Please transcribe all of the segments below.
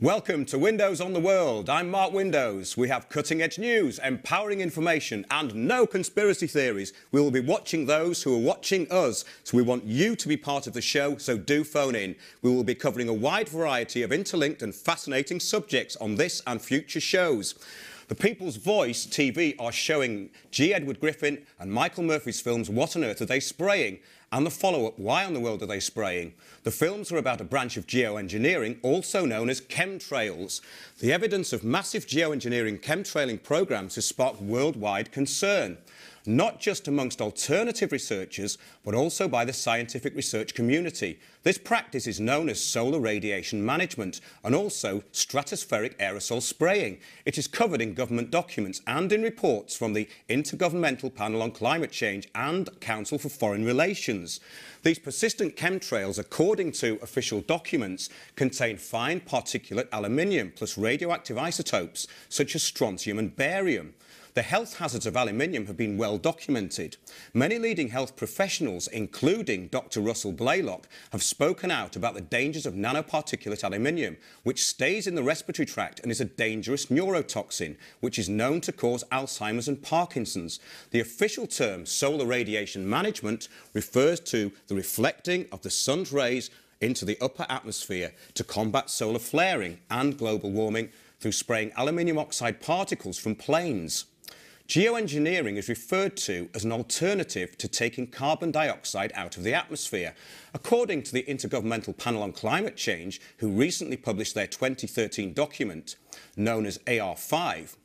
Welcome to Windows on the World. I'm Mark Windows. We have cutting-edge news, empowering information and no conspiracy theories. We will be watching those who are watching us, so we want you to be part of the show, so do phone in. We will be covering a wide variety of interlinked and fascinating subjects on this and future shows. The People's Voice TV are showing G. Edward Griffin and Michael Murphy's films What on Earth Are They Spraying? And the follow-up, Why on the World Are They Spraying? The films are about a branch of geoengineering, also known as chemtrails. The evidence of massive geoengineering chemtrailing programmes has sparked worldwide concern, not just amongst alternative researchers, but also by the scientific research community. This practice is known as solar radiation management and also stratospheric aerosol spraying. It is covered in government documents and in reports from the Intergovernmental Panel on Climate Change and Council for Foreign Relations. These persistent chemtrails, according to official documents, contain fine particulate aluminium plus radioactive isotopes such as strontium and barium. The health hazards of aluminium have been well documented. Many leading health professionals, including Dr. Russell Blaylock, have spoken out about the dangers of nanoparticulate aluminium, which stays in the respiratory tract and is a dangerous neurotoxin, which is known to cause Alzheimer's and Parkinson's. The official term solar radiation management refers to the reflecting of the sun's rays into the upper atmosphere to combat solar flaring and global warming through spraying aluminium oxide particles from planes. Geoengineering is referred to as an alternative to taking carbon dioxide out of the atmosphere. According to the Intergovernmental Panel on Climate Change, who recently published their 2013 document, known as AR5,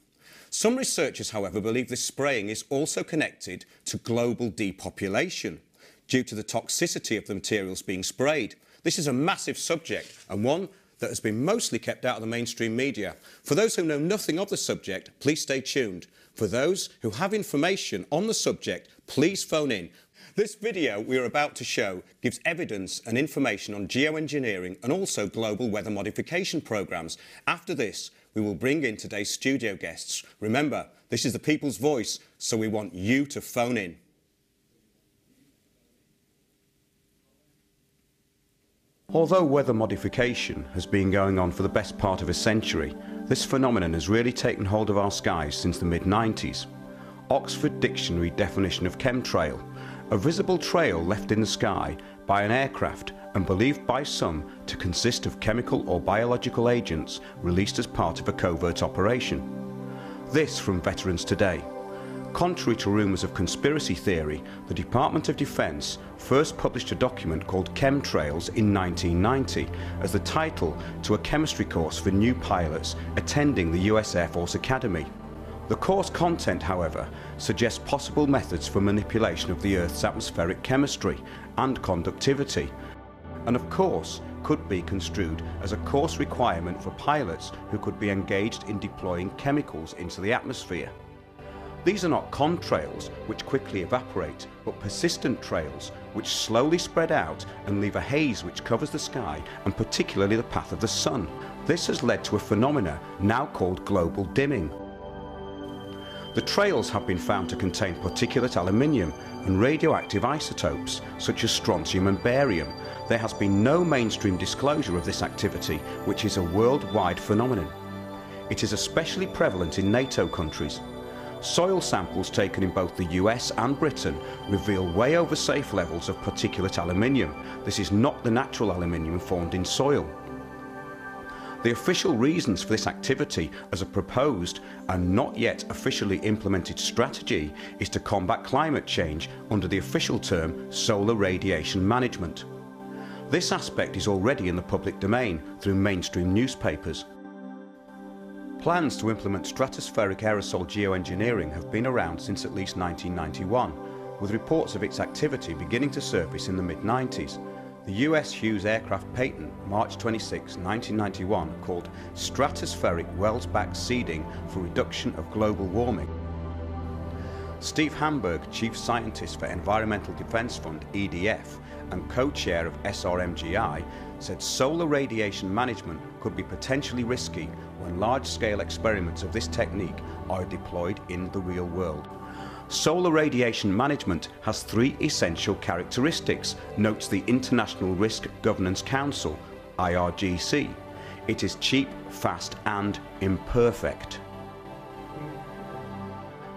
some researchers, however, believe this spraying is also connected to global depopulation due to the toxicity of the materials being sprayed. This is a massive subject and one that has been mostly kept out of the mainstream media. For those who know nothing of the subject, please stay tuned. For those who have information on the subject, please phone in. This video we are about to show gives evidence and information on geoengineering and also global weather modification programmes. After this, we will bring in today's studio guests. Remember, this is the People's Voice, so we want you to phone in. Although weather modification has been going on for the best part of a century, this phenomenon has really taken hold of our skies since the mid-90s. Oxford Dictionary definition of chemtrail: a visible trail left in the sky by an aircraft and believed by some to consist of chemical or biological agents released as part of a covert operation. This from Veterans Today. Contrary to rumours of conspiracy theory, the Department of Defence first published a document called Chemtrails in 1990 as the title to a chemistry course for new pilots attending the US Air Force Academy. The course content, however, suggests possible methods for manipulation of the Earth's atmospheric chemistry and conductivity, and of course could be construed as a course requirement for pilots who could be engaged in deploying chemicals into the atmosphere. These are not contrails, which quickly evaporate, but persistent trails, which slowly spread out and leave a haze which covers the sky and particularly the path of the sun. This has led to a phenomena now called global dimming. The trails have been found to contain particulate aluminium and radioactive isotopes such as strontium and barium. There has been no mainstream disclosure of this activity, which is a worldwide phenomenon. It is especially prevalent in NATO countries. Soil samples taken in both the US and Britain reveal way over safe levels of particulate aluminium. This is not the natural aluminium formed in soil. The official reasons for this activity as a proposed and not yet officially implemented strategy is to combat climate change under the official term solar radiation management. This aspect is already in the public domain through mainstream newspapers. Plans to implement stratospheric aerosol geoengineering have been around since at least 1991, with reports of its activity beginning to surface in the mid-90s. The US Hughes aircraft patent, March 26, 1991, called Stratospheric Wells-Back Seeding for Reduction of Global Warming. Steve Hamburg, Chief Scientist for Environmental Defense Fund, EDF, and co-chair of SRMGI, said solar radiation management could be potentially risky when large-scale experiments of this technique are deployed in the real world. Solar radiation management has three essential characteristics, notes the International Risk Governance Council, IRGC. It is cheap, fast and imperfect.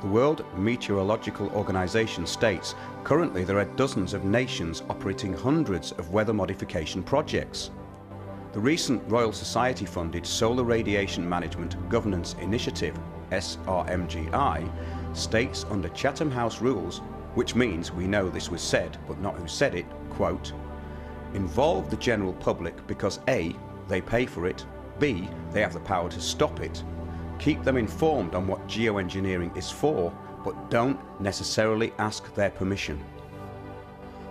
The World Meteorological Organization states currently there are dozens of nations operating hundreds of weather modification projects. The recent Royal Society funded Solar Radiation Management Governance Initiative, SRMGI, states under Chatham House rules, which means we know this was said but not who said it, quote, involve the general public because A, they pay for it, B, they have the power to stop it. Keep them informed on what geoengineering is for, but don't necessarily ask their permission.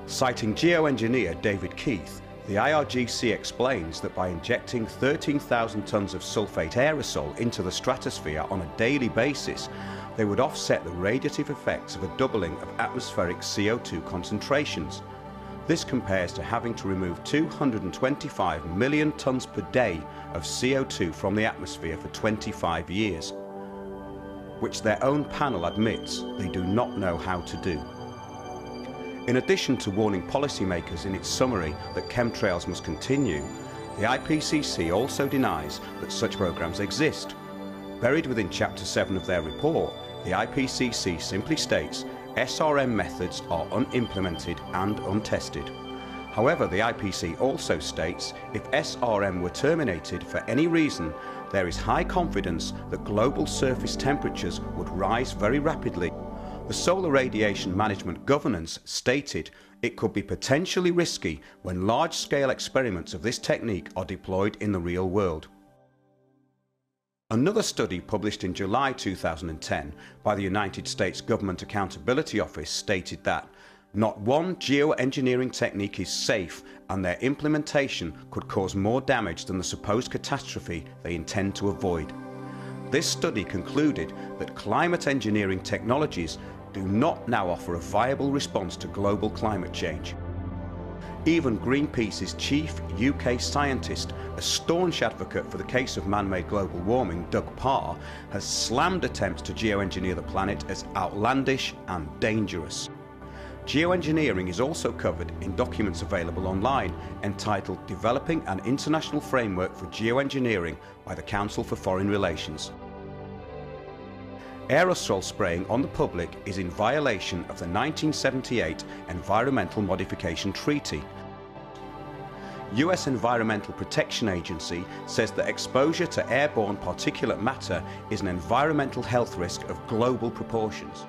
Citing geoengineer David Keith, the IRGC explains that by injecting 13,000 tonnes of sulfate aerosol into the stratosphere on a daily basis, they would offset the radiative effects of a doubling of atmospheric CO2 concentrations. This compares to having to remove 225 million tonnes per day of CO2 from the atmosphere for 25 years, which their own panel admits they do not know how to do. In addition to warning policymakers in its summary that chemtrails must continue, the IPCC also denies that such programs exist. Buried within Chapter 7 of their report, the IPCC simply states SRM methods are unimplemented and untested. However, the IPCC also states if SRM were terminated for any reason, there is high confidence that global surface temperatures would rise very rapidly. The Solar Radiation Management Governance stated it could be potentially risky when large-scale experiments of this technique are deployed in the real world. Another study published in July 2010 by the United States Government Accountability Office stated that not one geoengineering technique is safe and their implementation could cause more damage than the supposed catastrophe they intend to avoid. This study concluded that climate engineering technologies do not now offer a viable response to global climate change. Even Greenpeace's chief UK scientist, a staunch advocate for the case of man-made global warming, Doug Parr, has slammed attempts to geoengineer the planet as outlandish and dangerous. Geoengineering is also covered in documents available online entitled Developing an International Framework for Geoengineering by the Council for Foreign Relations. Aerosol spraying on the public is in violation of the 1978 Environmental Modification Treaty. US Environmental Protection Agency says that exposure to airborne particulate matter is an environmental health risk of global proportions.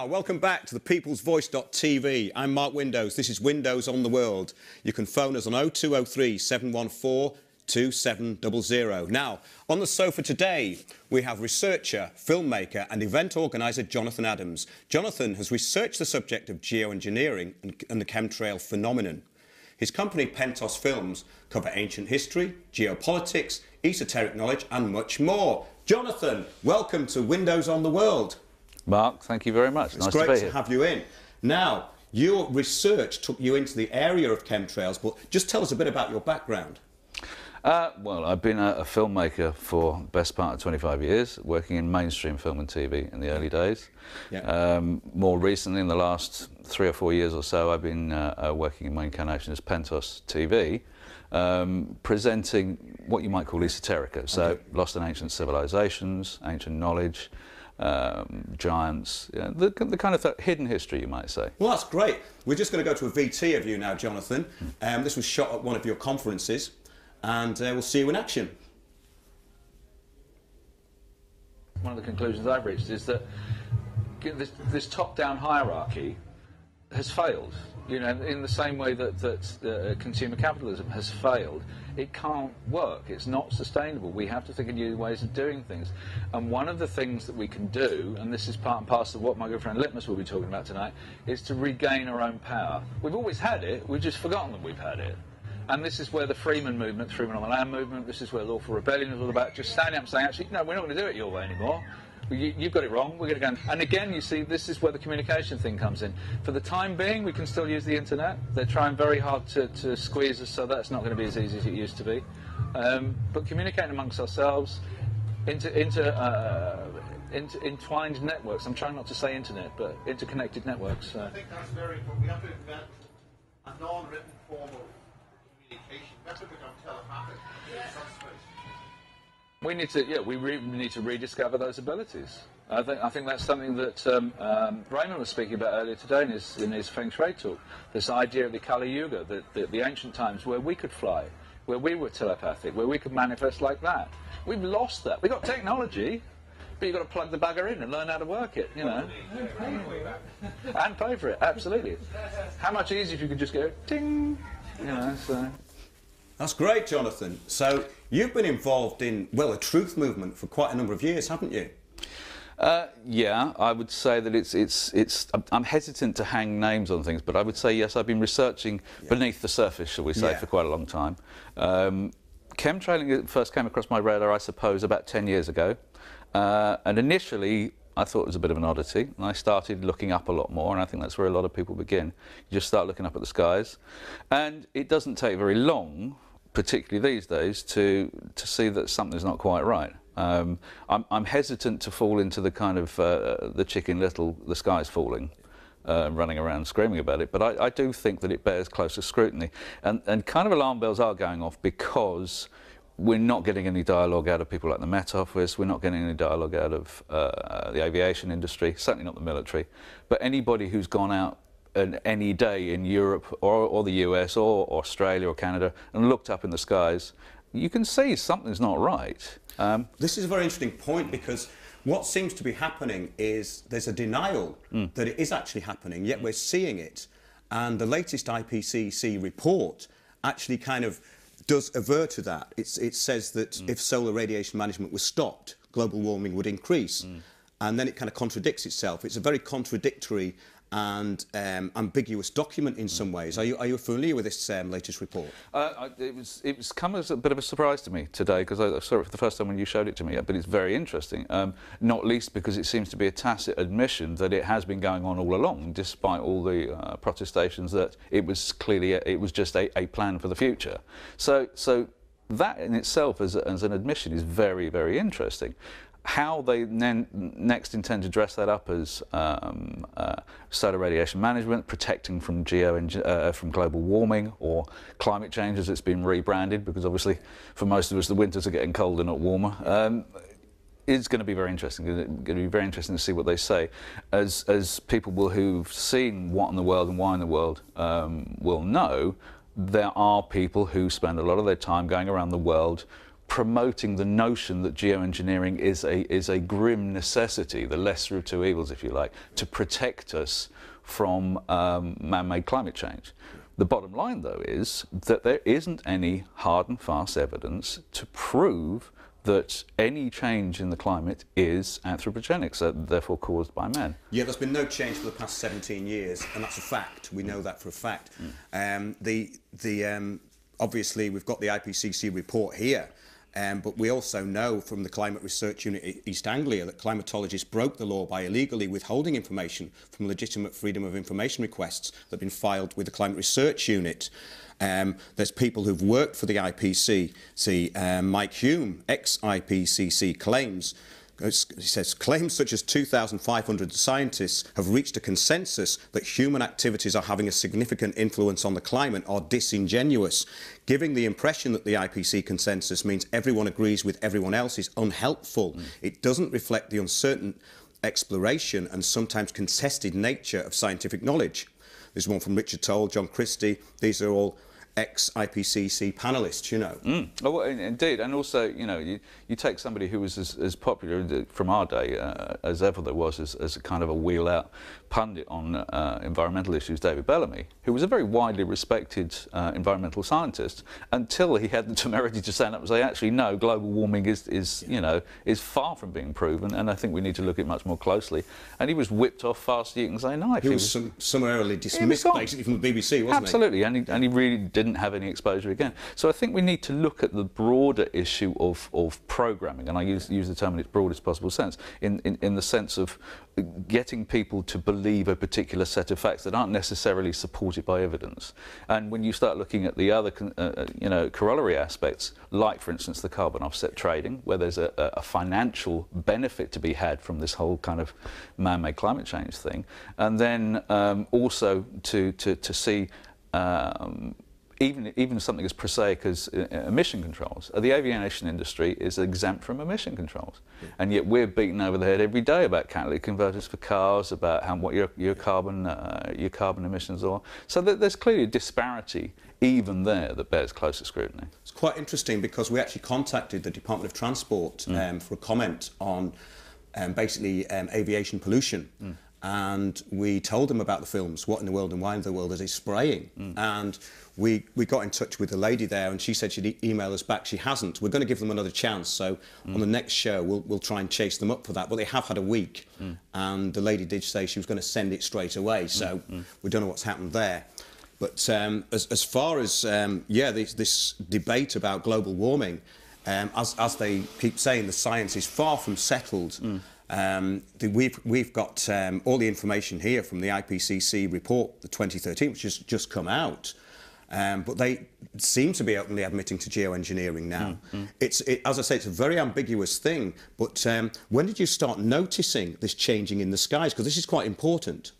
Welcome back to the peoplesvoice.tv. I'm Mark Windows. This is Windows on the World. You can phone us on 0203 714 2700. Now, on the sofa today, we have researcher, filmmaker and event organiser Jonathan Adams. Jonathan has researched the subject of geoengineering and the chemtrail phenomenon. His company, Pentos Films, cover ancient history, geopolitics, esoteric knowledge and much more. Jonathan, welcome to Windows on the World. Mark, thank you very much. It's great to have you in. Now, your research took you into the area of chemtrails, but just tell us a bit about your background. Well, I've been a filmmaker for the best part of 25 years, working in mainstream film and TV in the early days. Yeah. More recently, in the last 3 or 4 years or so, I've been working in my incarnation as Pentos TV, presenting what you might call esoterica, so lost and ancient civilizations, ancient knowledge, giants, the kind of hidden history, you might say. Well, that's great. We're just going to go to a VT of you now, Jonathan. This was shot at one of your conferences, and we'll see you in action. One of the conclusions I've reached is that this top-down hierarchy has failed. You know, in the same way that consumer capitalism has failed, it can't work. It's not sustainable. We have to think of new ways of doing things. And one of the things that we can do, and this is part and parcel of what my good friend Litmus will be talking about tonight, is to regain our own power. We've always had it, we've just forgotten that we've had it. And this is where the Freeman movement, Freeman on the Land movement, this is where Lawful Rebellion is all about, just standing up and saying, actually, no, we're not going to do it your way anymore. You've got it wrong, we're going to go. And again, you see, this is where the communication thing comes in. For the time being, we can still use the internet. They're trying very hard to squeeze us, so that's not going to be as easy as it used to be. But communicating amongst ourselves, entwined networks. I'm trying not to say internet, but interconnected networks. I think that's very important. We have to invent a non-written form of communication. We have to become telepathic in some space. We need to, we really need to rediscover those abilities. I think that's something that Raymond was speaking about earlier today in his Feng Shui talk. This idea of the Kali Yuga, the ancient times where we could fly, where we were telepathic, where we could manifest like that. We've lost that. We've got technology, but you've got to plug the bugger in and learn how to work it, you know. And pay for it, absolutely. How much easier if you could just go, ding, you know, so... That's great, Jonathan. So you've been involved in, well, a truth movement for quite a number of years, haven't you? Yeah, I would say that I'm hesitant to hang names on things, but I would say yes, I've been researching beneath the surface, shall we say, for quite a long time. Chemtrailing first came across my radar, I suppose, about 10 years ago. And initially, I thought it was a bit of an oddity, and I started looking up a lot more, and I think that's where a lot of people begin. You just start looking up at the skies, and it doesn't take very long, particularly these days, to see that something's not quite right. I'm hesitant to fall into the kind of the Chicken Little, the sky's falling, running around screaming about it, but I do think that it bears closer scrutiny, and kind of alarm bells are going off because we're not getting any dialogue out of people like the Met Office, we're not getting any dialogue out of the aviation industry, certainly not the military, but anybody who's gone out any day in Europe or the US or Australia or Canada and looked up in the skies, you can see something's not right. This is a very interesting point, because what seems to be happening is there's a denial that it is actually happening, yet we're seeing it. And the latest IPCC report actually kind of does aver to that. It says that if solar radiation management was stopped, global warming would increase. And then it kind of contradicts itself. It's a very contradictory and ambiguous document in some ways. Are you familiar with this latest report? It was come as a bit of a surprise to me today, because I saw it for the first time when you showed it to me, but it's very interesting, not least because it seems to be a tacit admission that it has been going on all along, despite all the protestations that it was clearly, it was just a plan for the future. So that in itself as an admission is very, very interesting. How they next intend to dress that up as solar radiation management, protecting from global warming or climate change as it's been rebranded, because obviously for most of us the winters are getting colder, not warmer, is going to be very interesting. It's going to be very interesting to see what they say, as people who've seen what in the world and why in the world will know. There are people who spend a lot of their time going around the world promoting the notion that geoengineering is a grim necessity, the lesser of two evils, if you like, to protect us from man-made climate change. The bottom line, though, is that there isn't any hard and fast evidence to prove that any change in the climate is anthropogenic, so therefore caused by man. Yeah, there's been no change for the past 17 years, and that's a fact. We know that for a fact. Obviously, we've got the IPCC report here, but we also know from the Climate Research Unit East Anglia that climatologists broke the law by illegally withholding information from legitimate freedom of information requests that have been filed with the Climate Research Unit. There's people who've worked for the IPCC. Mike Hume, ex-IPCC, claims, he says, claims such as 2,500 scientists have reached a consensus that human activities are having a significant influence on the climate are disingenuous. Giving the impression that the IPCC consensus means everyone agrees with everyone else is unhelpful. It doesn't reflect the uncertain exploration and sometimes contested nature of scientific knowledge. There's one from Richard Toll, John Christie. These are all ex-IPCC panellists, you know. Oh, well, indeed, and also, you know, you take somebody who was as popular from our day as ever there was as a kind of a wheel-out pundit on environmental issues, David Bellamy, who was a very widely respected environmental scientist, until he had the temerity to stand up and say, actually, no, global warming is far from being proven, and I think we need to look at it much more closely. And he was whipped off fast as you can say knife. He was summarily dismissed, basically, from the BBC, wasn't he? Absolutely, and he really didn't have any exposure again. So I think we need to look at the broader issue of programming, and I use the term in its broadest possible sense, in the sense of getting people to believe a particular set of facts that aren't necessarily supported by evidence. And when you start looking at the other, you know, corollary aspects, like, for instance, the carbon offset trading, where there's a financial benefit to be had from this whole kind of man-made climate change thing, and then also to see even something as prosaic as emission controls. The aviation industry is exempt from emission controls, and yet we're beaten over the head every day about catalytic converters for cars, about what your carbon emissions are. So there's clearly a disparity even there that bears closer scrutiny. It's quite interesting because we actually contacted the Department of Transport for a comment on basically aviation pollution. And we told them about the films, what in the world and why in the world is it spraying? And we got in touch with the lady there, and she said she'd email us back. She hasn't. We're going to give them another chance, so on the next show we'll try and chase them up for that. But they have had a week, and the lady did say she was going to send it straight away, so we don't know what's happened there. But as far as this debate about global warming, as they keep saying, the science is far from settled. We've got all the information here from the IPCC report, the 2013, which has just come out. But they seem to be openly admitting to geoengineering now. As I say, it's a very ambiguous thing. But when did you start noticing this changing in the skies? Because this is quite important.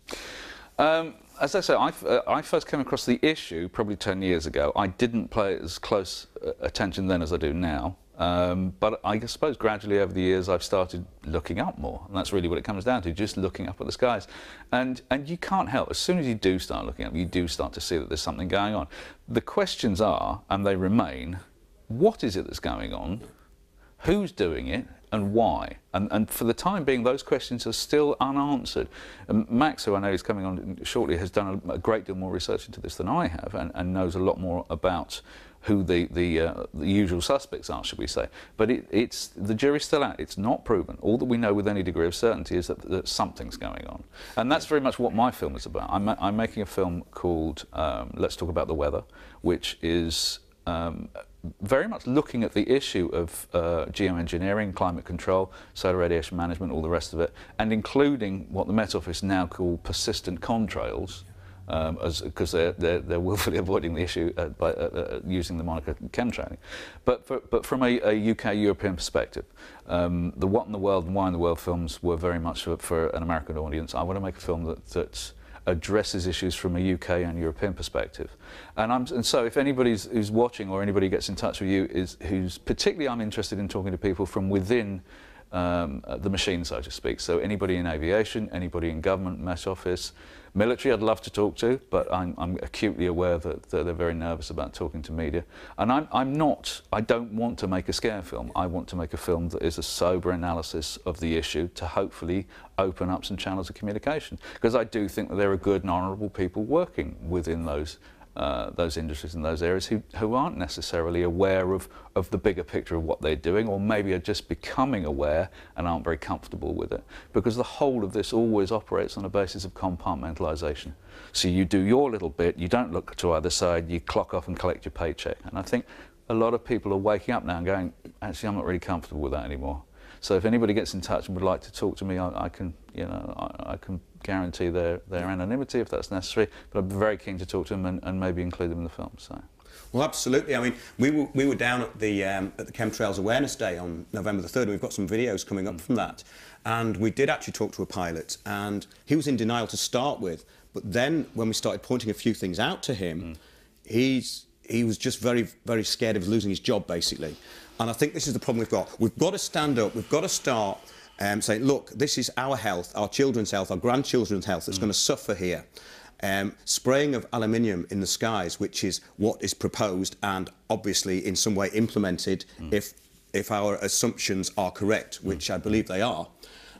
As I say, I first came across the issue probably 10 years ago. I didn't pay as close attention then as I do now. But I suppose gradually over the years I've started looking up more, and that's really what it comes down to, just looking up at the skies. And you can't help, as soon as you do start looking up, you do start to see that there's something going on. The questions are, and they remain, what is it that's going on, who's doing it, and why? And for the time being, those questions are still unanswered. Max, who I know is coming on shortly, has done a great deal more research into this than I have, and knows a lot more about who the usual suspects are, should we say. But the jury's still out. It's not proven. All that we know with any degree of certainty is that something's going on. And that's very much what my film is about. I'm making a film called Let's Talk About the Weather, which is very much looking at the issue of geoengineering, climate control, solar radiation management, all the rest of it, and including what the Met Office now call persistent contrails, because they're willfully avoiding the issue by using the moniker chemtrailing. But from a UK-European perspective, the What in the World and Why in the World films were very much for an American audience. I want to make a film that addresses issues from a UK and European perspective. And so if anybody who's watching or anybody gets in touch with you who's particularly, I'm interested in talking to people from within the machine, so to speak. So anybody in aviation, anybody in government, Met Office, military, I'd love to talk to, but I'm acutely aware that they're very nervous about talking to media. And I don't want to make a scare film. I want to make a film that is a sober analysis of the issue to hopefully open up some channels of communication. Because I do think that there are good and honourable people working within those industries and those areas who aren't necessarily aware of the bigger picture of what they're doing, or maybe are just becoming aware and aren't very comfortable with it. Because the whole of this always operates on a basis of compartmentalisation. So you do your little bit, you don't look to either side, you clock off and collect your paycheck. And I think a lot of people are waking up now and going, actually, I'm not really comfortable with that anymore. So if anybody gets in touch and would like to talk to me, I can guarantee their anonymity if that's necessary. But I'd be very keen to talk to them and maybe include them in the film. So. Well, absolutely. I mean, we were down at the Chemtrails Awareness Day on November the 3rd. We've got some videos coming up from that, and we did actually talk to a pilot, and he was in denial to start with. But then, when we started pointing a few things out to him, he was just very, very scared of losing his job, basically. And I think this is the problem we've got. We've got to stand up. We've got to start saying, look, this is our health, our children's health, our grandchildren's health that's going to suffer here. Spraying of aluminium in the skies, which is what is proposed and obviously in some way implemented if our assumptions are correct, which I believe they are.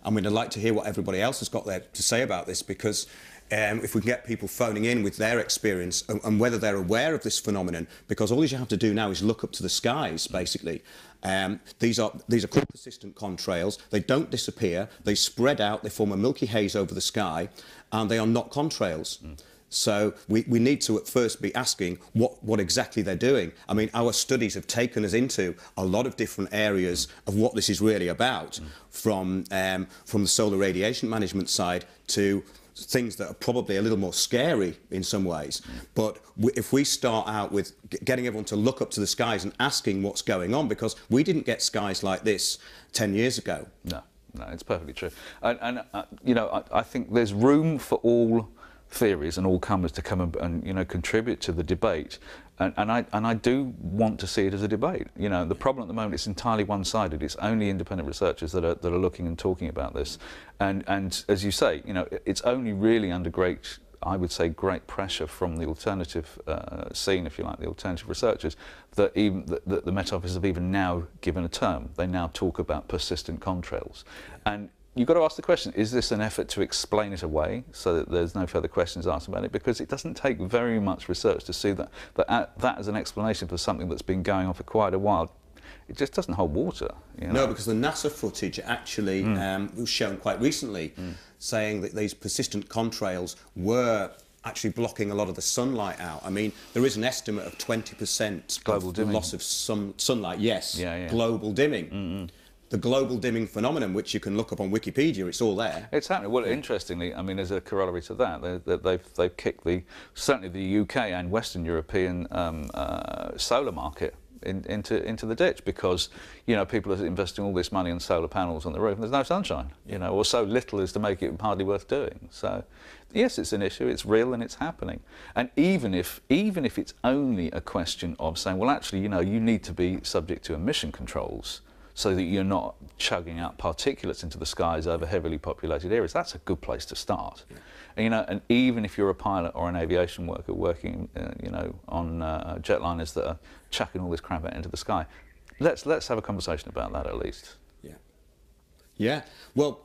I mean, I'd like to hear what everybody else has got there to say about this, because if we can get people phoning in with their experience and whether they're aware of this phenomenon, because all you have to do now is look up to the skies, basically. These are called persistent contrails. They don't disappear. They spread out. They form a milky haze over the sky, and they are not contrails. So we need to at first be asking what exactly they're doing. I mean, our studies have taken us into a lot of different areas of what this is really about, from the solar radiation management side to things that are probably a little more scary in some ways. But if we start out with getting everyone to look up to the skies and asking what's going on, because we didn't get skies like this 10 years ago. No, it's perfectly true. And you know, I think there's room for all theories and all comers to come and you know, contribute to the debate. And I do want to see it as a debate. You know, the problem at the moment, it's entirely one-sided. It's only independent researchers that are looking and talking about this. And as you say, you know, it's only really under great, I would say, great pressure from the alternative scene, if you like, the alternative researchers, that the Met Office have even now given a term. They now talk about persistent contrails. And you've got to ask the question, is this an effort to explain it away so that there's no further questions asked about it? Because it doesn't take very much research to see that as an explanation for something that's been going on for quite a while. It just doesn't hold water. You know? No, because the NASA footage actually was shown quite recently, saying that these persistent contrails were actually blocking a lot of the sunlight out. I mean, there is an estimate of 20% global dimming. Loss of sunlight. Yes, yeah. Global dimming. The global dimming phenomenon, which you can look up on Wikipedia, it's all there. It's happening. Well, interestingly, I mean, as a corollary to that, they've kicked certainly the UK and Western European solar market into the ditch, because you know, people are investing all this money in solar panels on the roof and there's no sunshine, you know, or so little as to make it hardly worth doing. So yes, it's an issue, it's real and it's happening. And even if it's only a question of saying, well, actually, you know, you need to be subject to emission controls so that you're not chugging out particulates into the skies over heavily populated areas, that's a good place to start. Yeah. And, you know, and even if you're a pilot or an aviation worker working, you know, on jetliners that are chucking all this crap out into the sky, let's have a conversation about that at least. Yeah. Yeah. Well,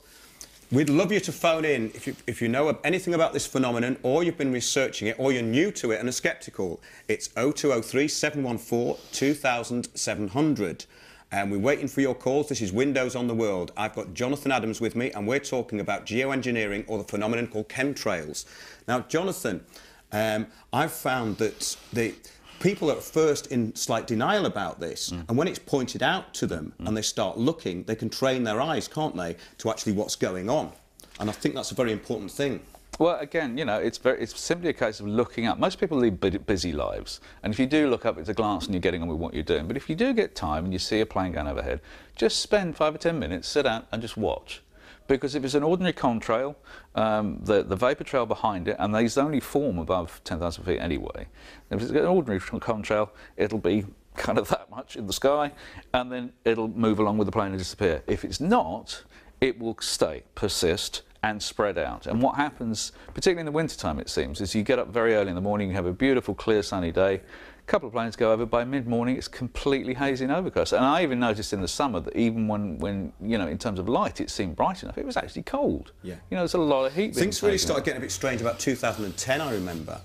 we'd love you to phone in if you know anything about this phenomenon, or you've been researching it, or you're new to it and are sceptical. It's 0203 714 2700. And we're waiting for your calls. This is Windows on the World. I've got Jonathan Adams with me, and we're talking about geoengineering, or the phenomenon called chemtrails. Now, Jonathan, I've found that the people are at first in slight denial about this, and when it's pointed out to them and they start looking, they can train their eyes, can't they, to actually what's going on. And I think that's a very important thing. Well, again, you know, it's simply a case of looking up. Most people lead busy lives, and if you do look up, it's a glance and you're getting on with what you're doing. But if you do get time and you see a plane going overhead, just spend 5 or 10 minutes, sit down and just watch. Because if it's an ordinary contrail, the vapor trail behind it, and these only form above 10,000 feet anyway. If it's an ordinary contrail, it'll be kind of that much in the sky, and then it'll move along with the plane and disappear. If it's not, it will stay, persist, and spread out. And what happens, particularly in the wintertime, it seems, is you get up very early in the morning, you have a beautiful, clear, sunny day, a couple of planes go over, by mid-morning it's completely hazy and overcast. And I even noticed in the summer that even when you know, in terms of light, it seemed bright enough, it was actually cold. Yeah. You know, there's a lot of heat. Things really started getting a bit strange about 2010, I remember.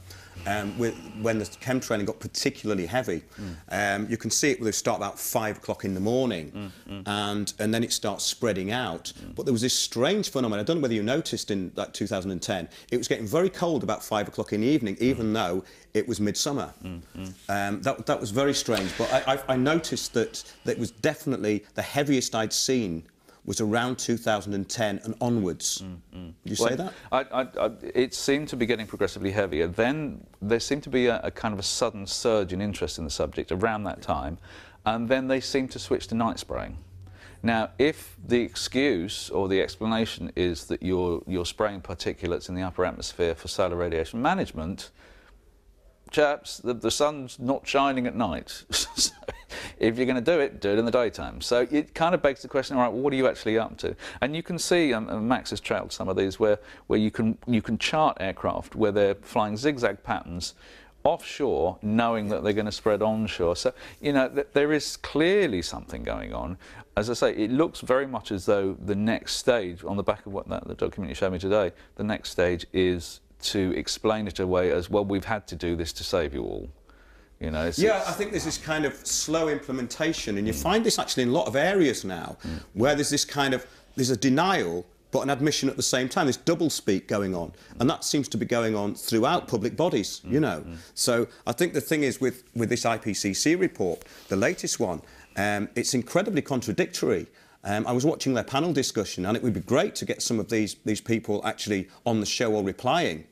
When the chemtrailing got particularly heavy. You can see it when they start about 5 o'clock in the morning, and then it starts spreading out. But there was this strange phenomenon, I don't know whether you noticed in like 2010, it was getting very cold about 5 o'clock in the evening, even though it was midsummer. That was very strange, but I noticed that it was definitely the heaviest I'd seen was around 2010 and onwards. Would you say that? It seemed to be getting progressively heavier. Then there seemed to be a kind of a sudden surge in interest in the subject around that time, and then they seemed to switch to night spraying. Now, if the excuse or the explanation is that you're spraying particulates in the upper atmosphere for solar radiation management, chaps, the sun's not shining at night. So if you're going to do it in the daytime. So it kind of begs the question, all right, well, what are you actually up to? And you can see, Max has trailed some of these, where you can chart aircraft where they're flying zigzag patterns offshore, knowing that they're going to spread onshore. So, you know, there is clearly something going on. As I say, it looks very much as though the next stage, on the back of what the document you showed me today, the next stage is to explain it away as, well, we've had to do this to save you all. You know, I think there's this kind of slow implementation, and you find this actually in a lot of areas now, where there's this kind of, there's a denial, but an admission at the same time. This double speak going on, and that seems to be going on throughout public bodies, you know. So I think the thing is with this IPCC report, the latest one, it's incredibly contradictory. I was watching their panel discussion, and it would be great to get some of these people actually on the show or replying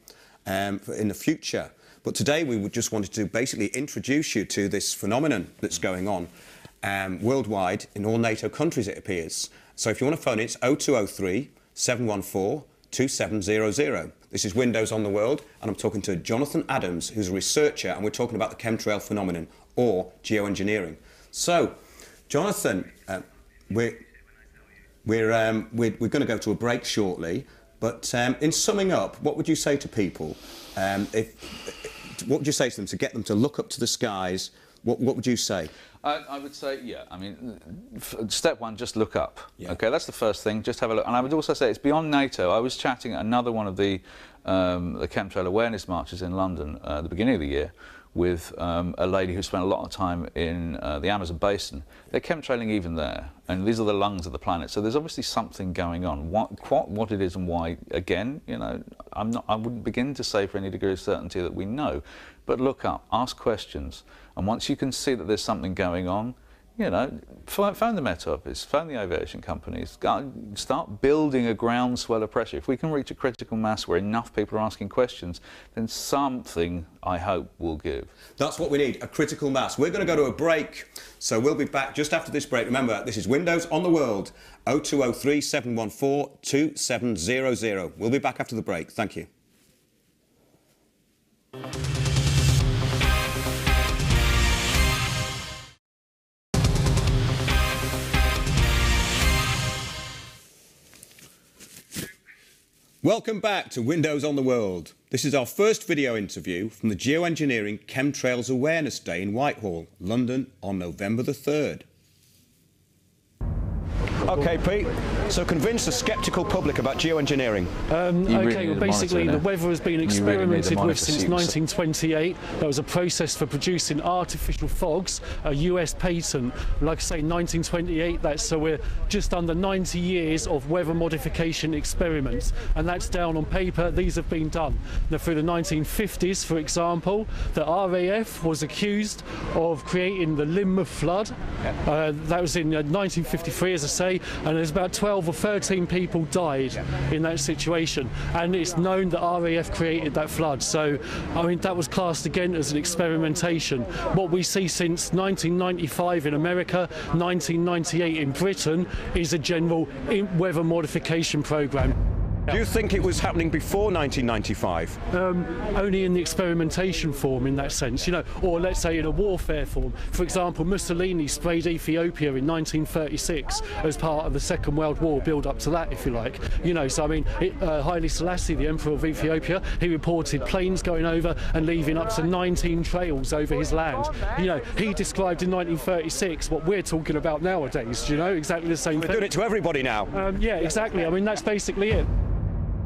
in the future. But today we would just wanted to basically introduce you to this phenomenon that's going on worldwide in all NATO countries, it appears. So if you want to phone it, it's 0203 714 2700. This is Windows on the World, and I'm talking to Jonathan Adams, who's a researcher, and we're talking about the chemtrail phenomenon or geoengineering. So, Jonathan, we're going to go to a break shortly, but in summing up, what would you say to people? What would you say to them to get them to look up to the skies? What would you say? I would say, yeah, I mean, step one, just look up. Yeah. OK, that's the first thing, just have a look. And I would also say it's beyond NATO. I was chatting at another one of the chemtrail awareness marches in London at the beginning of the year with a lady who spent a lot of time in the Amazon basin. They're chemtrailing even there, and these are the lungs of the planet. So there's obviously something going on. What it is and why, again, you know, I wouldn't begin to say for any degree of certainty that we know, but look up, ask questions, and once you can see that there's something going on, you know, phone the Met Office, phone the aviation companies, start building a groundswell of pressure. If we can reach a critical mass where enough people are asking questions, then something, I hope, will give. That's what we need, a critical mass. We're going to go to a break, so we'll be back just after this break. Remember, this is Windows on the World, 0203 714 2700. We'll be back after the break. Thank you. Welcome back to Windows on the World. This is our first video interview from the Geoengineering Chemtrails Awareness Day in Whitehall, London, on November the 3rd. OK, Pete, so convince the sceptical public about geoengineering. OK, well, basically the weather has been experimented with since 1928. There was a process for producing artificial fogs, a US patent. Like I say, 1928, so we're just under 90 years of weather modification experiments, and that's down on paper. These have been done. Now, through the 1950s, for example, the RAF was accused of creating the Lynmouth flood. That was in 1953, as I say, and there's about 12 or 13 people died in that situation, and it's known that RAF created that flood. So I mean, that was classed again as an experimentation. What we see since 1995 in America, 1998 in Britain, is a general weather modification program. Do you think it was happening before 1995? Only in the experimentation form, in that sense, you know, or let's say in a warfare form. For example, Mussolini sprayed Ethiopia in 1936 as part of the Second World War, build up to that, if you like. You know, so I mean, Haile Selassie, the Emperor of Ethiopia, he reported planes going over and leaving up to 19 trails over his land. You know, he described in 1936 what we're talking about nowadays, you know, exactly the same thing. We're doing it to everybody now. Yeah, exactly. I mean, that's basically it.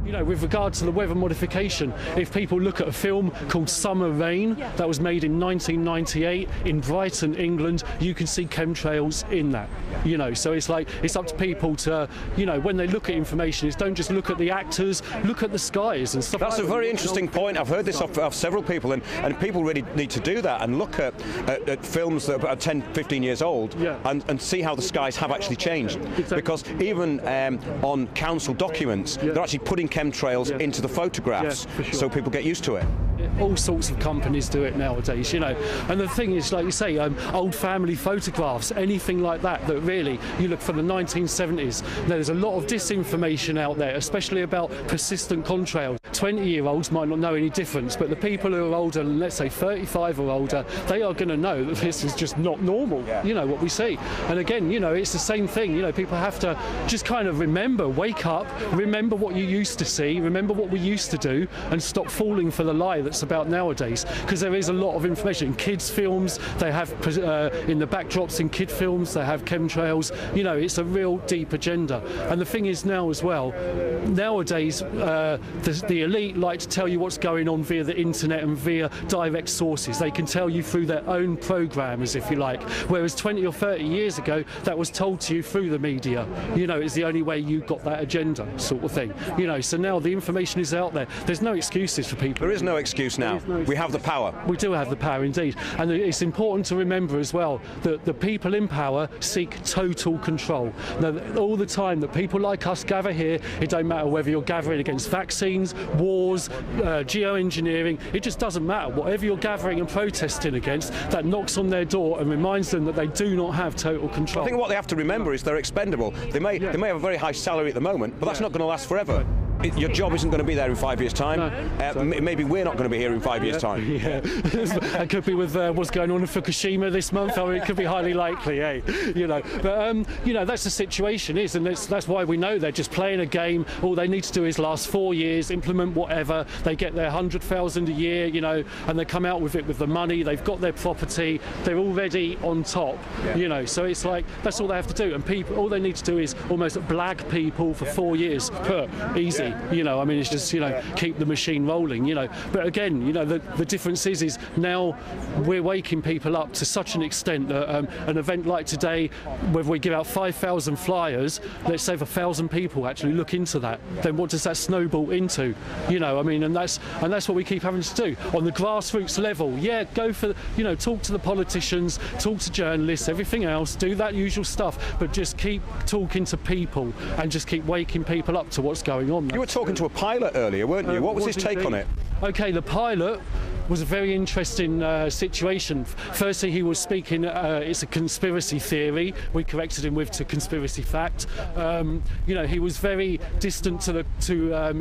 You know, with regard to the weather modification, if people look at a film called Summer Rain, that was made in 1998 in Brighton, England, you can see chemtrails in that. You know, so it's like, it's up to people to, you know, when they look at information, is don't just look at the actors, look at the skies and stuff. That's a very interesting point. I've heard this off several people, and people really need to do that and look at films that are 10, 15 years old, and see how the skies have actually changed. Exactly. Because even on council documents, they're actually putting chemtrails into the photographs, so people get used to it. All sorts of companies do it nowadays, you know. And the thing is, like you say, old family photographs, anything like that, that really, you look for the 1970s, there's a lot of disinformation out there, especially about persistent contrails. 20-year-olds might not know any difference, but the people who are older, let's say 35 or older, they are going to know that this is just not normal, you know, what we see. And again, you know, it's the same thing, you know, people have to just kind of remember, wake up, remember what you used to see, remember what we used to do, and stop falling for the lie that's about nowadays, because there is a lot of information. In kids' films, they have, in the backdrops in kid films, they have chemtrails. You know, it's a real deep agenda. And the thing is now as well, nowadays, the elite like to tell you what's going on via the internet and via direct sources. They can tell you through their own programmers, if you like, whereas 20 or 30 years ago that was told to you through the media. You know, it's the only way you got that agenda, sort of thing. You know, so now the information is out there. There's no excuses for people. There is no excuse now. We have the power. We do have the power indeed, and it's important to remember as well that the people in power seek total control. Now, all the time that people like us gather here, it don't matter whether you're gathering against vaccines, wars, geoengineering, it just doesn't matter. Whatever you're gathering and protesting against, that knocks on their door and reminds them that they do not have total control. I think what they have to remember is they're expendable. They may have a very high salary at the moment, but that's not going to last forever. Your job isn't going to be there in 5 years' time. No. Maybe we're not going to be here in 5 years' time. Yeah, it could be with what's going on in Fukushima this month, or it could be highly likely, eh? You know, but you know, that's the situation is, and that's why we know they're just playing a game. All they need to do is last 4 years, implement whatever. They get their 100,000 a year, you know, and they come out with it with the money. They've got their property. They're already on top, you know. So it's like that's all they have to do, and people, all they need to do is almost blag people for 4 years. Easy. You know, I mean, it's just, you know, keep the machine rolling, you know. But again, you know, the difference is now we're waking people up to such an extent that an event like today, whether we give out 5,000 flyers, let's say if 1,000 people actually look into that, then what does that snowball into? You know, I mean, and that's what we keep having to do on the grassroots level. Yeah, go for, you know, talk to the politicians, talk to journalists, everything else, do that usual stuff, but just keep talking to people and just keep waking people up to what's going on. You were talking to a pilot earlier, weren't you? What was his take on it? Okay, the pilot was a very interesting situation. Firstly, he was speaking, it's a conspiracy theory. We corrected him with to conspiracy fact. You know, he was very distant to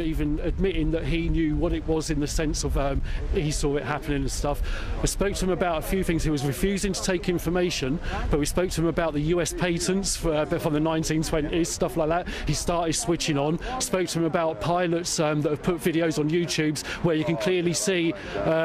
even admitting that he knew what it was in the sense of he saw it happening and stuff. I spoke to him about a few things. He was refusing to take information, but we spoke to him about the US patents from the 1920s, stuff like that. He started switching on. Spoke to him about pilots that have put videos on YouTube where you can clearly see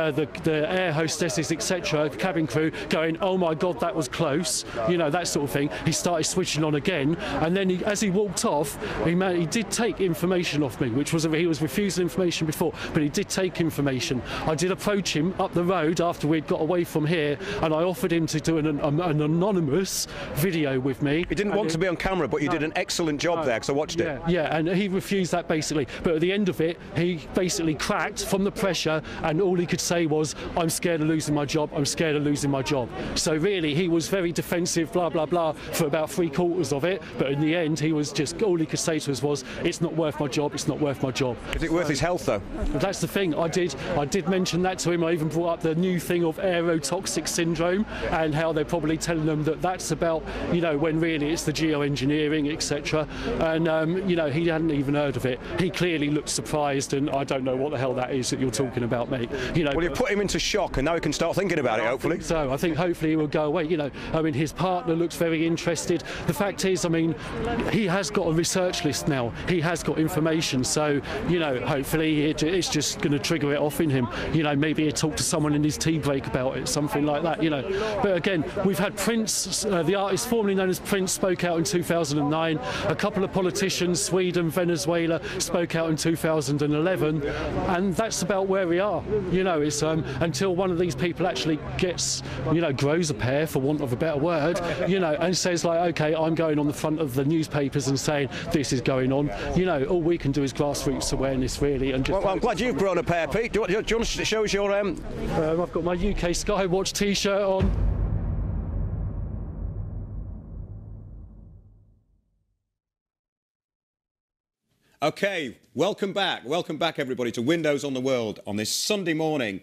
the air hostesses, etc., the cabin crew going, oh my God, that was close, you know, that sort of thing. He started switching on again, and then as he walked off, he did take information off me, which was he was refusing information before, but he did take information. I did approach him up the road after we'd got away from here, and I offered him to do an anonymous video with me. He didn't want to be on camera, but you did an excellent job there, because I watched it. Yeah, and he refused that basically, but at the end of it, he basically cracked from the pressure, and all he could say was, I'm scared of losing my job, I'm scared of losing my job. So really, he was very defensive, blah, blah, blah, for about 3/4 of it, but in the end, he was just, all he could say to us was, it's not worth my job, it's not worth my job. Is it worth his health, though? That's the thing, I did mention that to him. I even brought up the new thing of aerotoxic syndrome, and how they're probably telling them that that's about, you know, when really it's the geoengineering, etc. And, you know, he hadn't even heard of it. He clearly looked surprised, and I don't know what the hell that is that you're talking about, mate. You know, well, you put him into shock, and now he can start thinking about it, hopefully. So I think hopefully he will go away. You know, I mean, his partner looks very interested. The fact is, I mean, he has got a research list now. He has got information. So, you know, hopefully it's just going to trigger it off in him. You know, maybe he'll talk to someone in his tea break about it, something like that, you know. But again, we've had Prince, the artist formerly known as Prince, spoke out in 2009. A couple of politicians, Sweden, Venezuela, spoke out in 2011. And that's about where we are. You know, it's until one of these people actually gets, you know, grows a pair, for want of a better word, you know, and says like, okay, I'm going on the front of the newspapers and saying this is going on. You know, all we can do is grassroots awareness, really. And just well, I'm glad you've grown a pair, Pete. Do you want to show us your? I've got my UK Skywatch T-shirt on. Okay, welcome back everybody to Windows on the World on this Sunday morning.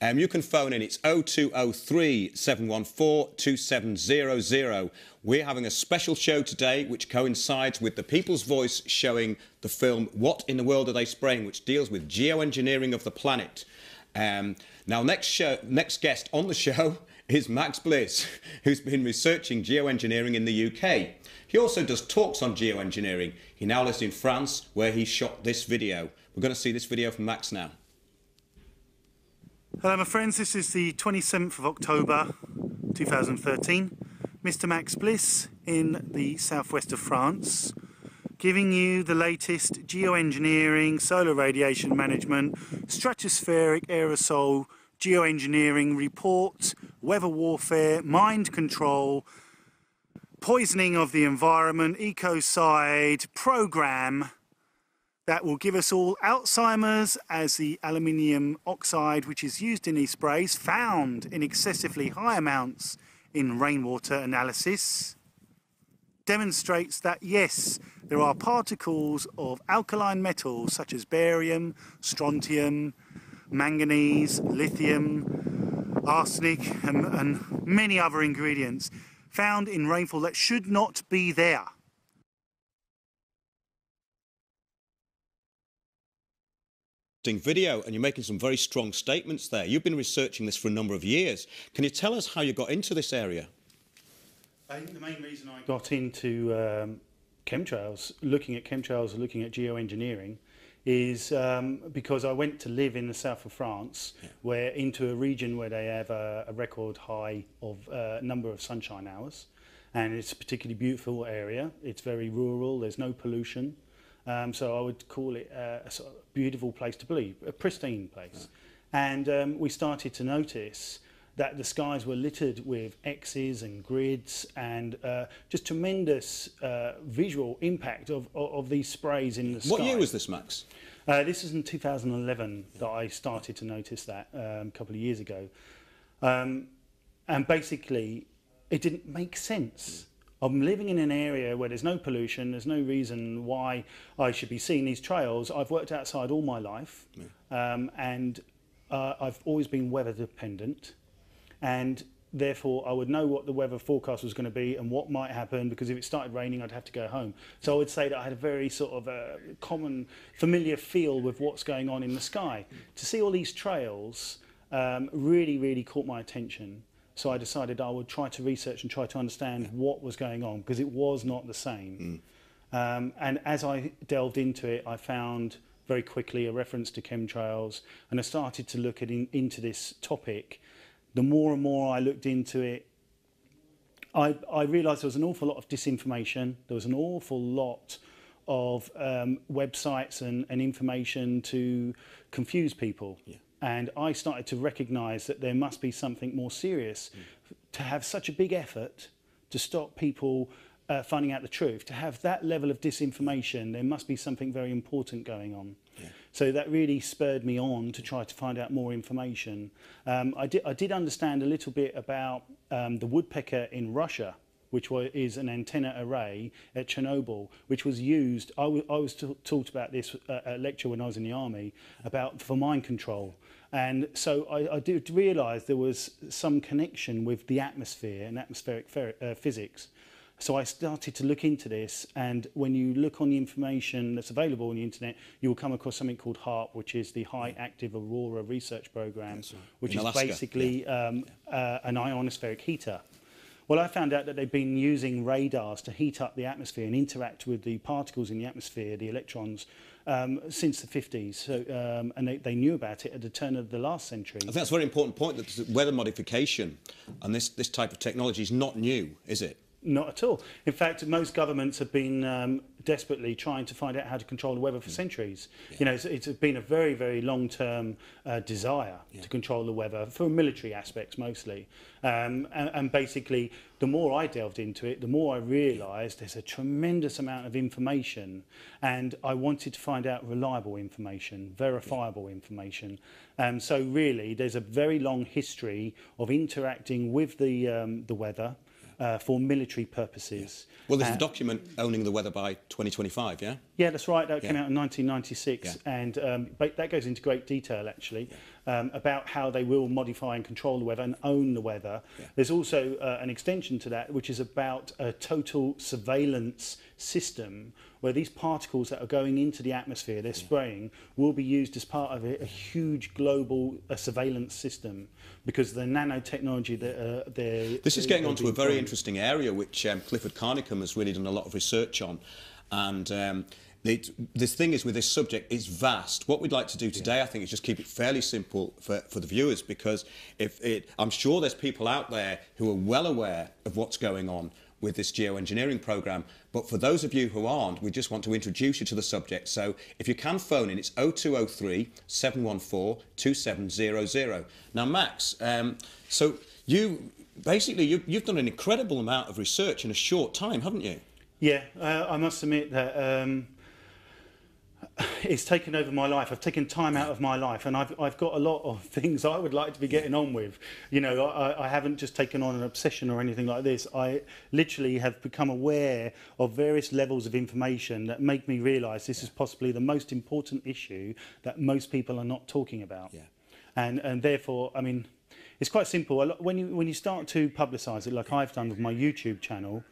You can phone in, it's 0203 714 2700. We're having a special show today which coincides with the People's Voice showing the film What in the World Are They Spraying, which deals with geoengineering of the planet. Now, next guest on the show is Max Bliss, who's been researching geoengineering in the UK. He also does talks on geoengineering. He now lives in France, where he shot this video. We're going to see this video from Max now. Hello my friends, this is the 27th of October 2013. Mr. Max Bliss in the southwest of France, giving you the latest geoengineering, solar radiation management, stratospheric aerosol geoengineering report, weather warfare, mind control, poisoning of the environment, ecocide program that will give us all Alzheimer's, as the aluminium oxide, which is used in these sprays, found in excessively high amounts in rainwater analysis, demonstrates that yes, there are particles of alkaline metals such as barium, strontium, manganese, lithium, arsenic and many other ingredients found in rainfall that should not be there. Video, and you're making some very strong statements there. You've been researching this for a number of years. Can you tell us how you got into this area? I think the main reason I got into chemtrails, looking at geoengineering, is because I went to live in the south of France, where into a region where they have a record high of number of sunshine hours, and it's a particularly beautiful area. It's very rural. There's no pollution. So I would call it a sort of beautiful place to be, a pristine place. And we started to notice that the skies were littered with X's and grids and just tremendous visual impact of these sprays in the sky. What year was this, Max? This is in 2011 that I started to notice that a couple of years ago. And basically, it didn't make sense. I'm living in an area where there's no pollution, there's no reason why I should be seeing these trails. I've worked outside all my life, and I've always been weather dependent, and therefore I would know what the weather forecast was going to be and what might happen, because if it started raining I'd have to go home. So I would say that I had a very sort of common, familiar feel with what's going on in the sky. To see all these trails really caught my attention. So I decided I would try to research and try to understand what was going on, because it was not the same. And as I delved into it, I found very quickly a reference to chemtrails, and I started to look into this topic. The more and more I looked into it, I realised there was an awful lot of disinformation. There was an awful lot of websites and information to confuse people. And I started to recognise that there must be something more serious. To have such a big effort to stop people finding out the truth, to have that level of disinformation, there must be something very important going on. So that really spurred me on to try to find out more information. I did understand a little bit about the woodpecker in Russia, which is an antenna array at Chernobyl, which was used. I was taught about this at a lecture when I was in the army for mind control. And so I did realise there was some connection with the atmosphere and atmospheric physics. So I started to look into this, and when you look on the information that's available on the internet, you will come across something called HAARP, which is the High Active Aurora Research Program, which is basically an ionospheric heater. Well, I found out that they've been using radars to heat up the atmosphere and interact with the particles in the atmosphere, the electrons, since the 50s. So, and they knew about it at the turn of the last century. I think that's a very important point, that weather modification and this type of technology is not new, is it? Not at all. In fact, most governments have been desperately trying to find out how to control the weather for centuries. You know, it's been a very long-term desire to control the weather for military aspects mostly. And basically, the more I delved into it, the more I realised there's a tremendous amount of information, and I wanted to find out reliable information, verifiable information. So really, there's a very long history of interacting with the weather. For military purposes. Well, there's a document owning the weather by 2025, yeah? Yeah, that's right. That came out in 1996, and that goes into great detail, actually, about how they will modify and control the weather and own the weather. There's also an extension to that, which is about a total surveillance system, where these particles that are going into the atmosphere, they're spraying, will be used as part of a huge global surveillance system, because the nanotechnology that This is getting onto a very interesting area, which Clifford Carnicom has really done a lot of research on. And this thing is, with this subject, it's vast. What we'd like to do today, I think, is just keep it fairly simple for the viewers, because I'm sure there's people out there who are well aware of what's going on, with this geoengineering programme. But for those of you who aren't, we just want to introduce you to the subject. So if you can phone in, it's 0203 714 2700. Now, Max, so you've done an incredible amount of research in a short time, haven't you? Yeah, I must admit that it's taken over my life. I've taken time out of my life, and I've got a lot of things I would like to be getting on with. You know, I haven't just taken on an obsession or anything like this. I literally have become aware of various levels of information that make me realise this is possibly the most important issue that most people are not talking about. Yeah. And therefore, I mean, it's quite simple. When you start to publicise it, like I've done with my YouTube channel,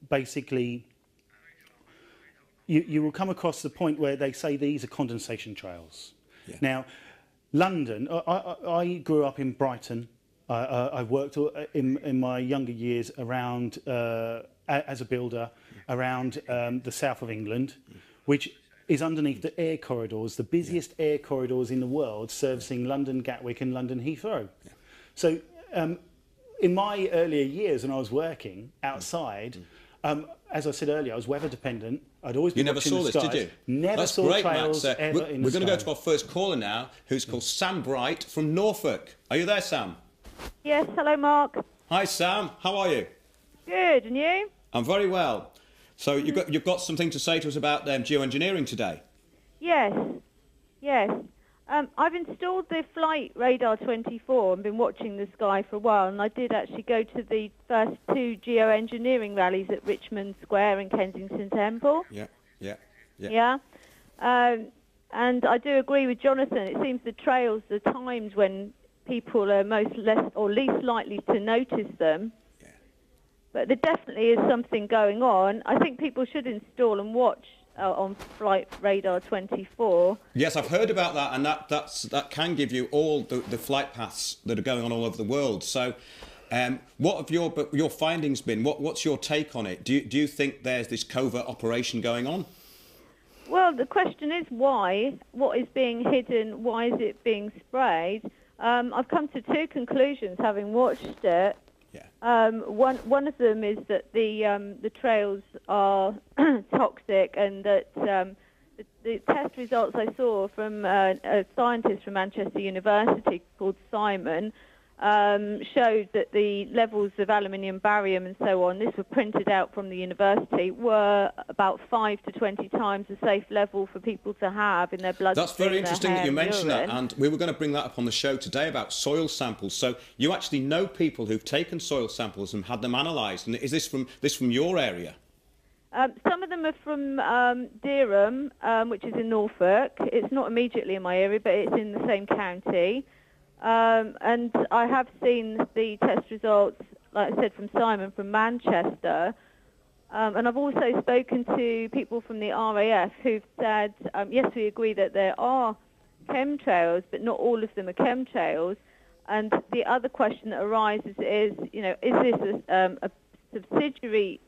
basically, you will come across the point where they say these are condensation trails. Yeah. Now, London, I grew up in Brighton. I worked in my younger years around, as a builder, around the south of England, which is underneath the air corridors, the busiest air corridors in the world, servicing London Gatwick and London Heathrow. Yeah. So in my earlier years when I was working outside, as I said earlier, I was weather dependent. I'd always been watching the skies. You never saw this, did you? Never That's saw great, trails Max. ever in the We're going to sky. go to our first caller now, who's called Sam Bright from Norfolk. Are you there, Sam? Yes, hello, Mark. Hi, Sam. How are you? Good, and you? I'm very well. So you've got something to say to us about geoengineering today? Yes, yes. I've installed the Flight Radar 24 and been watching the sky for a while, and I did actually go to the first two geoengineering rallies at Richmond Square and Kensington Temple. Yeah. And I do agree with Jonathan. It seems the trails are timed when people are least likely to notice them. Yeah. But there definitely is something going on. I think people should install and watch on Flight Radar 24. Yes, I've heard about that, and that can give you all the flight paths that are going on all over the world. So, what have your findings been? What's your take on it? Do you think there's this covert operation going on? Well, the question is why? What is being hidden? Why is it being sprayed? I've come to two conclusions having watched it. Yeah. One of them is that the trails are toxic, and that the test results I saw from a scientist from Manchester University called Simon showed that the levels of aluminium, barium and so on, this was printed out from the university, were about 5 to 20 times the safe level for people to have in their blood. That's very interesting that you mentioned that, and we were going to bring that up on the show today about soil samples. So you actually know people who've taken soil samples and had them analysed, and is this from your area? Some of them are from Dereham, which is in Norfolk. It's not immediately in my area, but it's in the same county. And I have seen the test results, like I said, from Simon from Manchester. And I've also spoken to people from the RAF who've said, yes, we agree that there are chemtrails, but not all of them are chemtrails. And the other question that arises is, you know, is this a subsidiary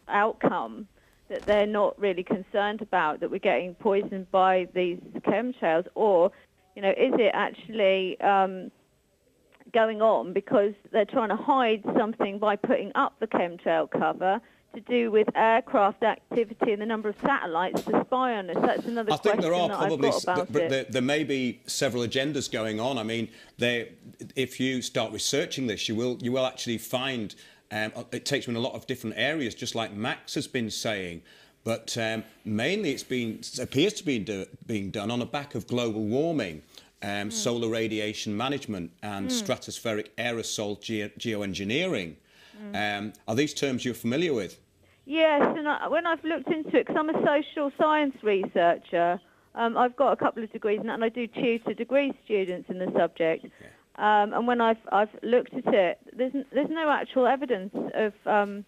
outcome that they're not really concerned about, that we're getting poisoned by these chemtrails, or you know, is it actually going on because they're trying to hide something by putting up the chemtrail cover to do with aircraft activity and the number of satellites to spy on us? That's another question. I think there are probably, there may be several agendas going on. I mean, if you start researching this, you will actually find it takes you in a lot of different areas, just like Max has been saying. But mainly it appears to be being done on the back of global warming, solar radiation management and stratospheric aerosol geoengineering. Are these terms you're familiar with? Yes, and when I've looked into it, because I'm a social science researcher, I've got a couple of degrees, and I do tutor degree students in the subject. Yeah. And when I've looked at it, there's no actual evidence of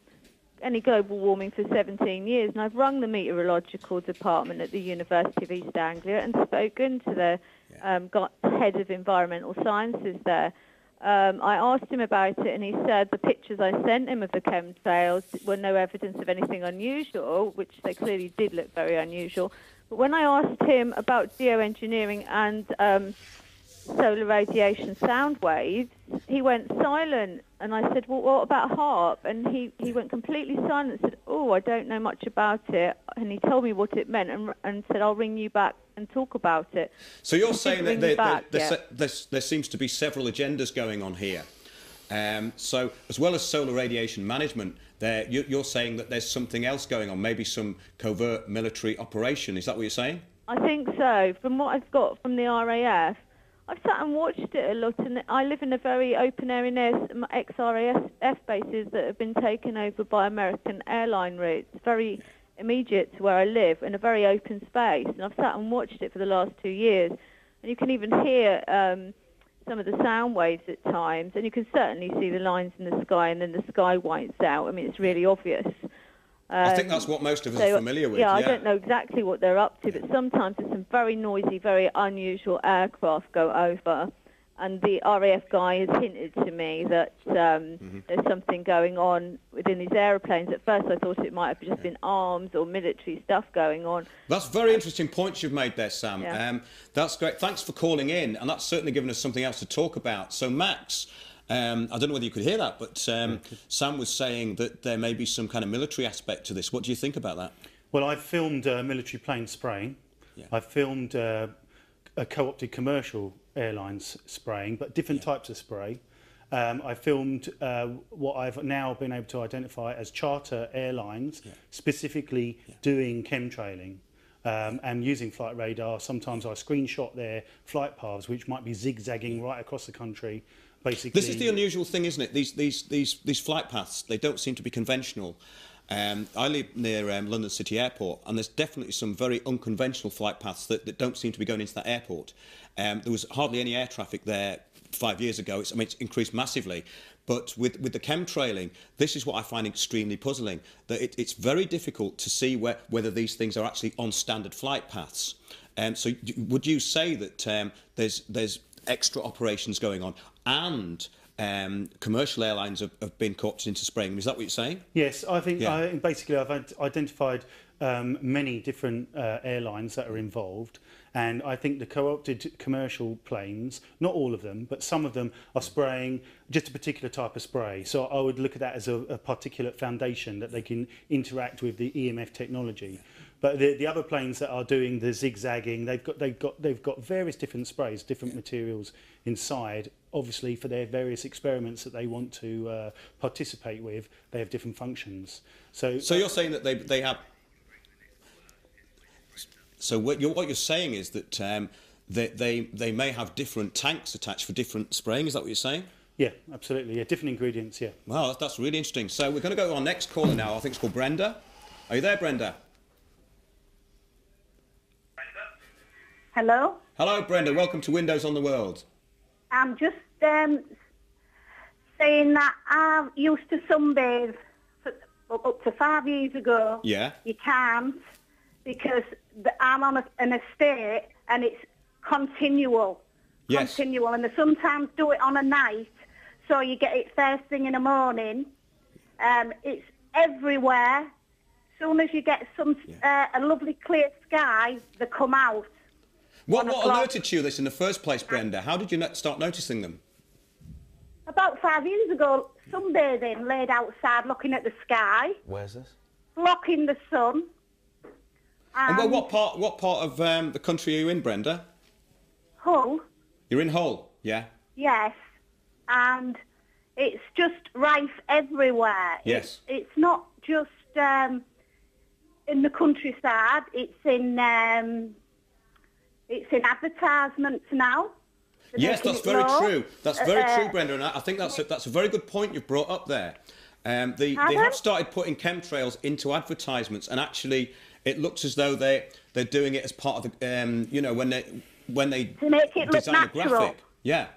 any global warming for 17 years, and I've rung the meteorological department at the University of East Anglia and spoken to the head of environmental sciences there. I asked him about it, and he said the pictures I sent him of the chemtrails were no evidence of anything unusual, which they clearly did look very unusual. But when I asked him about geoengineering and solar radiation sound waves, he went silent. And I said, well, what about HARP? And he went completely silent and said, oh, I don't know much about it. And he told me what it meant and said, I'll ring you back and talk about it. So you're saying that there seems to be several agendas going on here. So as well as solar radiation management, you're saying that there's something else going on, maybe some covert military operation. Is that what you're saying? I think so. From what I've got from the RAF, I've sat and watched it a lot, and I live in a very open area, ex-RAF bases that have been taken over by American airline routes, very immediate to where I live, in a very open space. And I've sat and watched it for the last 2 years, and you can even hear some of the sound waves at times, and you can certainly see the lines in the sky, and then the sky whites out. I mean, it's really obvious. I think that's what most of us are familiar with. Yeah, I don't know exactly what they're up to, but sometimes there's some very noisy, very unusual aircraft go over, and the RAF guy has hinted to me that there's something going on within these aeroplanes. At first I thought it might have just been arms or military stuff going on. That's very interesting points you've made there, Sam. Yeah. That's great. Thanks for calling in, and that's certainly given us something else to talk about. So, Max, I don't know whether you could hear that, but Sam was saying that there may be some kind of military aspect to this. What do you think about that? Well, I've filmed military plane spraying. Yeah. I've filmed a co-opted commercial airlines spraying, but different types of spray. I filmed what I've now been able to identify as charter airlines, specifically doing chemtrailing. And using flight radar. Sometimes I screenshot their flight paths, which might be zigzagging right across the country. Basically, this is the unusual thing, isn't it? These flight paths, they don't seem to be conventional. I live near London City Airport, and there's definitely some very unconventional flight paths that don't seem to be going into that airport. There was hardly any air traffic there 5 years ago. It's increased massively. But with the chemtrailing, this is what I find extremely puzzling, that it's very difficult to see whether these things are actually on standard flight paths. So would you say that there's extra operations going on, and commercial airlines have been co-opted into spraying? Is that what you're saying? Yes, I think basically I've identified many different airlines that are involved, and I think the co-opted commercial planes, not all of them, but some of them are spraying just a particular type of spray. So I would look at that as a particulate foundation that they can interact with the EMF technology. But the other planes that are doing the zigzagging, they've got various different sprays, different materials inside. Obviously, for their various experiments that they want to participate with, they have different functions. So you're saying that they have. So what you're saying is that they may have different tanks attached for different spraying. Is that what you're saying? Yeah, absolutely. Yeah, different ingredients. Yeah. Wow, that's really interesting. So we're going to go to our next caller now. I think it's called Brenda. Are you there, Brenda? Hello? Hello, Brenda. Welcome to Windows on the World. I'm just saying that I used to sunbathe up to 5 years ago. Yeah. You can't, because I'm on an estate and it's continual. Yes. Continual. And they sometimes do it on a night, so you get it first thing in the morning. It's everywhere. As soon as you get a lovely clear sky, they come out. What alerted you this in the first place, Brenda? How did you start noticing them? About 5 years ago, sunbathing, laid outside looking at the sky. Where's this? Blocking the sun. And well, what part of the country are you in, Brenda? Hull. You're in Hull, yeah? Yes. And it's just rife everywhere. Yes. It's not just in the countryside. It's in advertisements now. Yes, that's very true. That's very true, Brenda, and I think that's a very good point you've brought up there. They have started putting chemtrails into advertisements, and actually, it looks as though they're doing it as part of the when they to make it look design a natural. graphic. Yeah.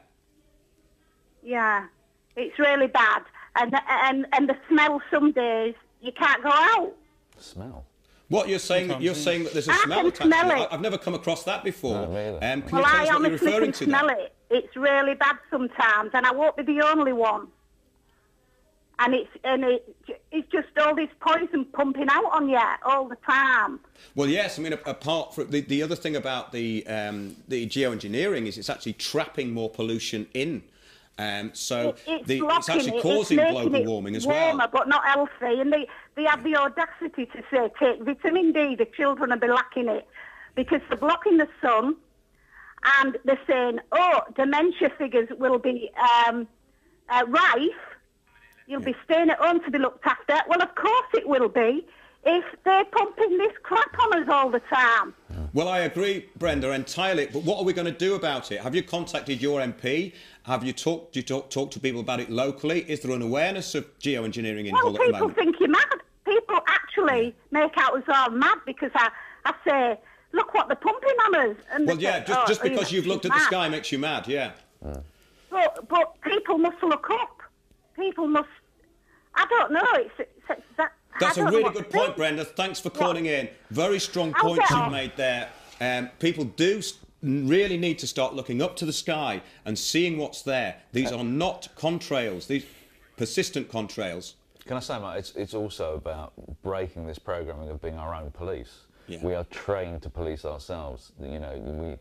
Yeah, it's really bad, and the smell. Some days you can't go out. Smell. What you're saying? You're saying that there's a smell attached to it. I've never come across that before. No, really. Can you tell us what you're referring to? Smell it. It's really bad sometimes, and I won't be the only one. and it's just all this poison pumping out on you all the time. Well, yes, I mean, apart from the other thing about the geoengineering is it's actually trapping more pollution in. So it's actually causing global warming as well. Warmer, but not healthy. And they have the audacity to say take vitamin D. The children will be lacking it because they're blocking the sun, and they're saying, oh, dementia figures will be rife. You'll be staying at home to be looked after. Well, of course it will be if they're pumping this crap on us all the time. Well, I agree, Brenda, entirely. But what are we going to do about it? Have you contacted your MP? Have you talked to people about it locally? Is there an awareness of geoengineering in Hull at the moment? Well, people think you're mad. People actually make out as all mad because I say, look what they're pumping on us. And well, yeah, just because you've looked at the sky makes you mad, yeah. But people must look up. People must... I don't know. That's a really good point, Brenda. Thanks for calling in. Very strong points you've made there. People do really need to start looking up to the sky and seeing what's there. These are not contrails, these persistent contrails. Can I say, Matt, it's also about breaking this programming of being our own police. Yeah. We are trained to police ourselves. You know, we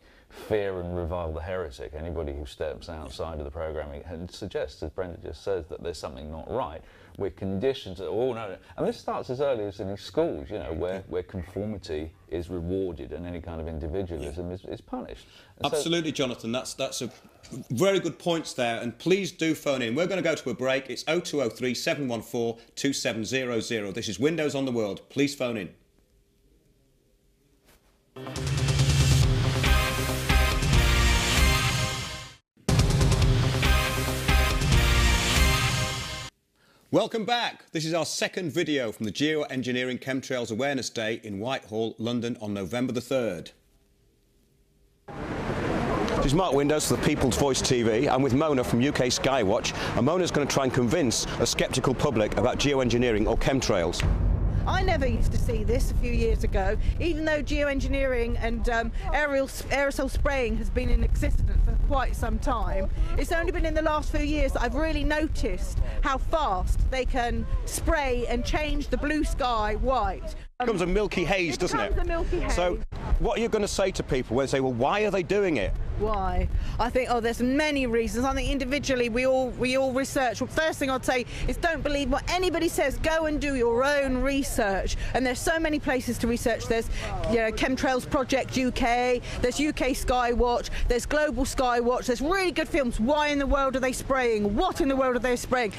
fear and revile the heretic. Anybody who steps outside of the programming and suggests, as Brenda just says, that there's something not right. We're conditioned to all know, and this starts as early as in schools, you know, where conformity is rewarded and any kind of individualism is punished. And absolutely, so, Jonathan, that's a very good points there, and please do phone in. We're going to go to a break. It's 0203 714 2700. This is Windows on the World. Please phone in. Welcome back. This is our second video from the Geoengineering Chemtrails Awareness Day in Whitehall, London on November the 3rd. This is Mark Windows for the People's Voice TV. I'm with Mona from UK Skywatch, and Mona's going to try and convince a sceptical public about geoengineering or chemtrails. I never used to see this a few years ago, even though geoengineering and aerosol spraying has been in existence for quite some time. It's only been in the last few years that I've really noticed how fast they can spray and change the blue sky white. It becomes a milky haze, doesn't it? It becomes a milky haze. So what are you going to say to people when they say, well, why are they doing it? Why? I think, there's many reasons. I think individually we all research. Well, first thing I'd say is don't believe what anybody says. Go and do your own research. And there's so many places to research. There's Chemtrails Project UK, there's UK Skywatch, there's Global Skywatch, there's really good films. Why in the world are they spraying? What in the world are they spraying?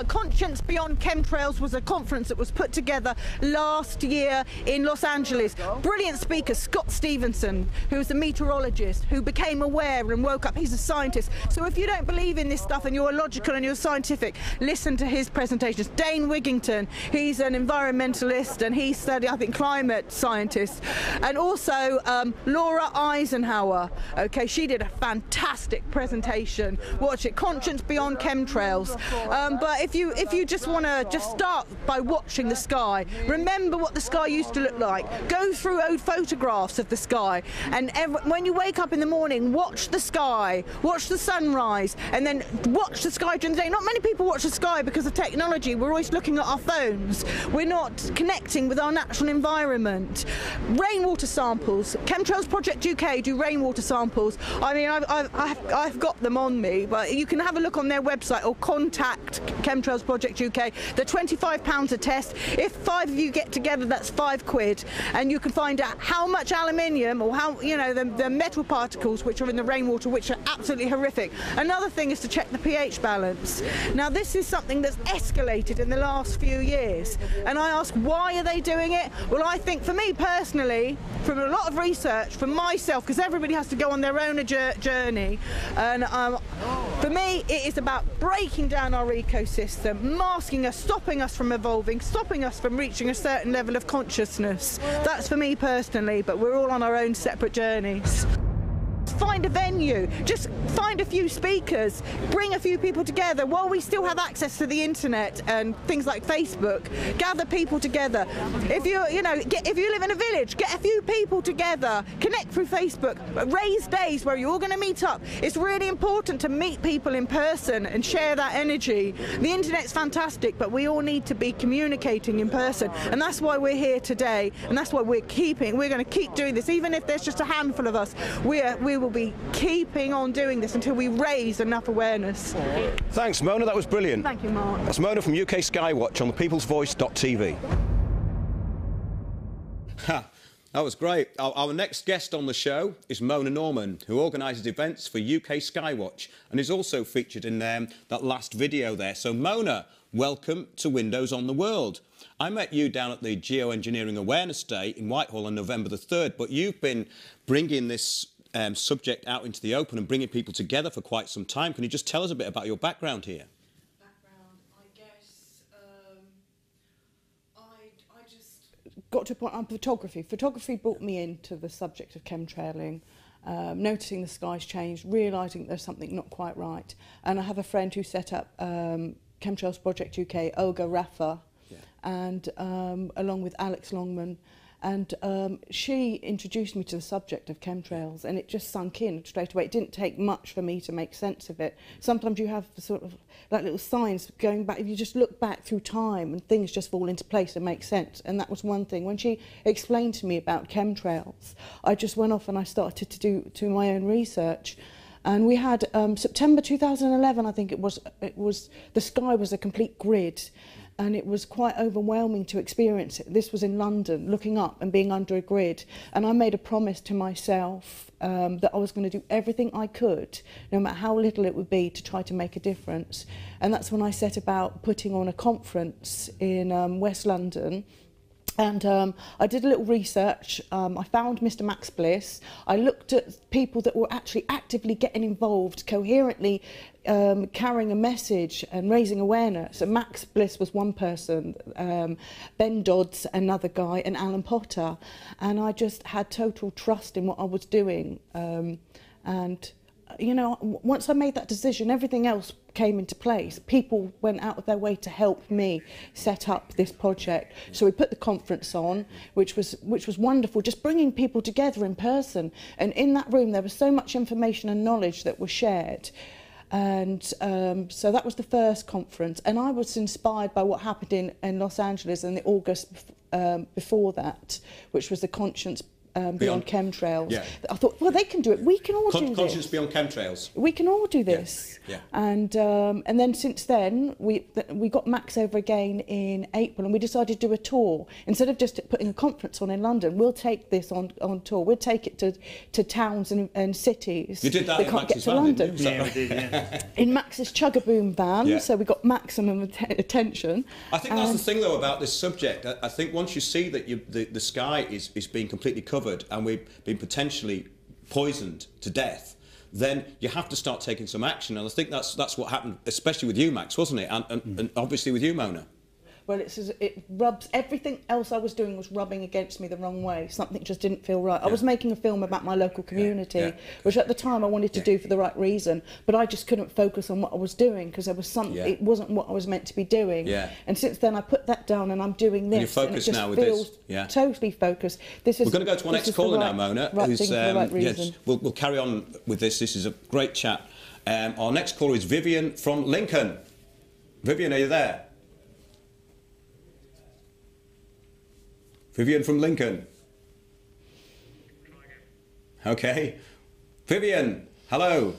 Conscience Beyond Chemtrails was a conference that was put together last year in Los Angeles. Brilliant speaker, Scott Stevenson, who was a meteorologist, who became aware and woke up. He's a scientist. So if you don't believe in this stuff and you're logical and you're scientific, listen to his presentations. Dane Wigington, he's an environmentalist and he studied, I think, climate scientist. And also Laura Eisenhower, okay, she did a fantastic presentation. Watch it, Conscience Beyond Chemtrails. But if you just want to just start by watching the sky, remember what the sky used to look like. Go through old photographs of the sky, and when you wake up in the morning, watch the sky, watch the sunrise, and then watch the sky during the day. Not many people watch the sky because of technology. We're always looking at our phones. We're not connecting with our natural environment. Rainwater samples. Chemtrails Project UK do rainwater samples. I mean, I've got them on me, but you can have a look on their website or contact Chemtrails Project UK. They're £25 a test. If 5 of you get together, that's £5, and you can find out how much aluminium or how, you know, the metal particles which are in the rainwater, which are absolutely horrific. Another thing is to check the pH balance. Now, this is something that's escalated in the last few years, and I ask, why are they doing it? Well, I think, for me personally, from a lot of research, for myself, because everybody has to go on their own journey, and for me, it is about breaking down our ecosystem, masking us, stopping us from evolving, stopping us from reaching a certain level of consciousness. That's for me personally, but we're all on our own separate journeys. find a venue, just find a few speakers, bring a few people together while we still have access to the internet and things like Facebook. Gather people together. If if you live in a village, get a few people together, connect through Facebook, raise days where you're all going to meet up. It's really important to meet people in person and share that energy. The internet's fantastic, but we all need to be communicating in person, and that's why we're here today, and that's why we're going to keep doing this, even if there's just a handful of us. We will be keeping on doing this until we raise enough awareness. Thanks, Mona, that was brilliant. Thank you, Mark. That's Mona from UK Skywatch on the peoplesvoice.tv. That was great. Our next guest on the show is Mona Norman, who organises events for UK Skywatch and is also featured in that last video there. So, Mona, welcome to Windows on the World. I met you down at the Geoengineering Awareness Day in Whitehall on November the 3rd, but you've been bringing this subject out into the open and bringing people together for quite some time. Can you just tell us a bit about your background here? Got to a point, photography. Photography brought me into the subject of chemtrailing, noticing the skies change, realising there's something not quite right. And I have a friend who set up Chemtrails Project UK, Olga Raffa, and along with Alex Longman. And she introduced me to the subject of chemtrails, and it just sunk in straight away. It didn't take much for me to make sense of it. Sometimes you have sort of like little signs going back. If you just look back through time and things just fall into place and make sense. And that was one thing. When she explained to me about chemtrails, I just went off and I started to do my own research. And we had September 2011, I think it was the sky was a complete grid. And it was quite overwhelming to experience it. This was in London, looking up and being under a grid. And I made a promise to myself that I was going to do everything I could, no matter how little it would be, to try to make a difference. And that's when I set about putting on a conference in West London. And I did a little research. I found Mr. Max Bliss. I looked at people that were actually actively getting involved, coherently carrying a message and raising awareness. And Max Bliss was one person, Ben Dodds, another guy, and Alan Potter. And I just had total trust in what I was doing. And you know, once I made that decision, everything else came into place. People went out of their way to help me set up this project. So we put the conference on, which was wonderful, just bringing people together in person. And in that room, there was so much information and knowledge that was shared. And so that was the first conference. And I was inspired by what happened in Los Angeles in the August before that, which was the Conscience Beyond Chemtrails. Yeah. I thought, well, they can do it. We can all do this. Conscience Beyond Chemtrails. We can all do this. Yeah. And then since then, we got Max over again in April, and we decided to do a tour. Instead of just putting a conference on in London, we'll take this on tour. We'll take it to towns and cities. You did that in Max's van, London. didn't you? Yeah, we did, yeah. In Max's Chuggaboom van, Yeah. so we got maximum attention. I think that's the thing, though, about this subject. I think once you see that the sky is being completely covered and we've been potentially poisoned to death, then you have to start taking some action. And I think that's what happened, especially with you, Max, wasn't it? And obviously with you, Mona. Well, it rubs, everything else I was doing was rubbing against me the wrong way. Something just didn't feel right. I was making a film about my local community, which at the time I wanted to do for the right reason, but I just couldn't focus on what I was doing because there was something, it wasn't what I was meant to be doing. Yeah. And since then I put that down and I'm doing this. And you're focused now with this. Yeah. Totally focused. This is, we're going to go to our next caller now, Mona. Right thing for the right reason. Yes, we'll carry on with this. This is a great chat. Our next caller is Vivian from Lincoln. Vivian, are you there? Vivian from Lincoln. Okay. Vivian, hello.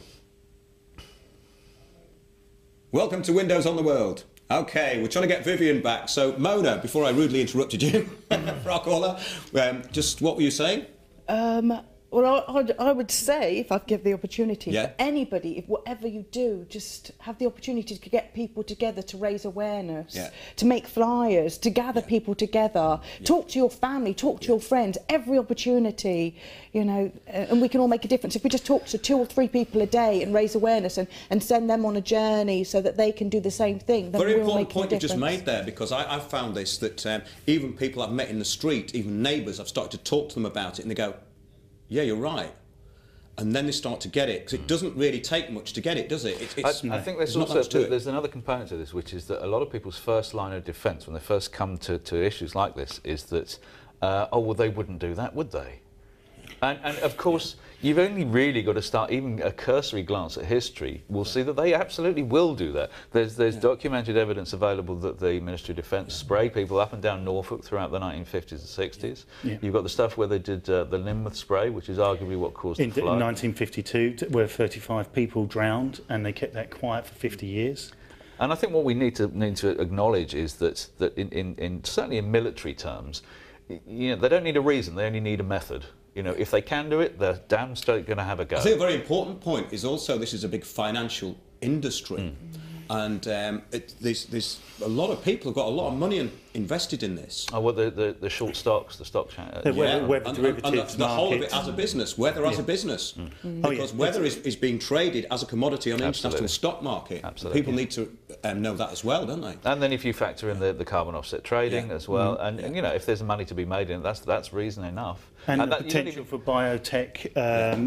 Welcome to Windows on the World. Okay, we're trying to get Vivian back. So, Mona, before I rudely interrupted you for our caller, just what were you saying? Well, I would say, if I'd give the opportunity for anybody, if whatever you do, just have the opportunity to get people together, to raise awareness, to make flyers, to gather people together, talk to your family, talk to your friends, every opportunity, you know, and we can all make a difference. If we just talk to 2 or 3 people a day and raise awareness and send them on a journey so that they can do the same thing, then very we're important point you difference. just made there, because I've found this, that even people I've met in the street, even neighbours, I've started to talk to them about it and they go, yeah, you're right. and then they start to get it, because it doesn't really take much to get it, does it? I think there's also there's another component to this, which is that a lot of people's first line of defence when they first come to issues like this is that, oh, well, they wouldn't do that, would they? And of course, you've only really got to start, even a cursory glance at history will see that they absolutely will do that. There's documented evidence available that the Ministry of Defence sprayed people up and down Norfolk throughout the 1950s and 60s. Yeah. You've got the stuff where they did the Lynmouth spray, which is arguably what caused the flood. In 1952, where 35 people drowned, and they kept that quiet for 50 years. And I think what we need to acknowledge is that in certainly in military terms, you know, they don't need a reason, they only need a method. You know, if they can do it, they're damn straight going to have a go. I think a very important point is also this is a big financial industry. And there's a lot of people have got a lot of money invested in this. Oh, well, the short stocks, the stock chart. And the whole of it as a business, weather as a business. Because weather is being traded as a commodity on the international stock market. Absolutely. People need to know that as well, don't they? And then if you factor in the carbon offset trading as well, and you know, if there's money to be made in it, that's reason enough. And the potential for biotech,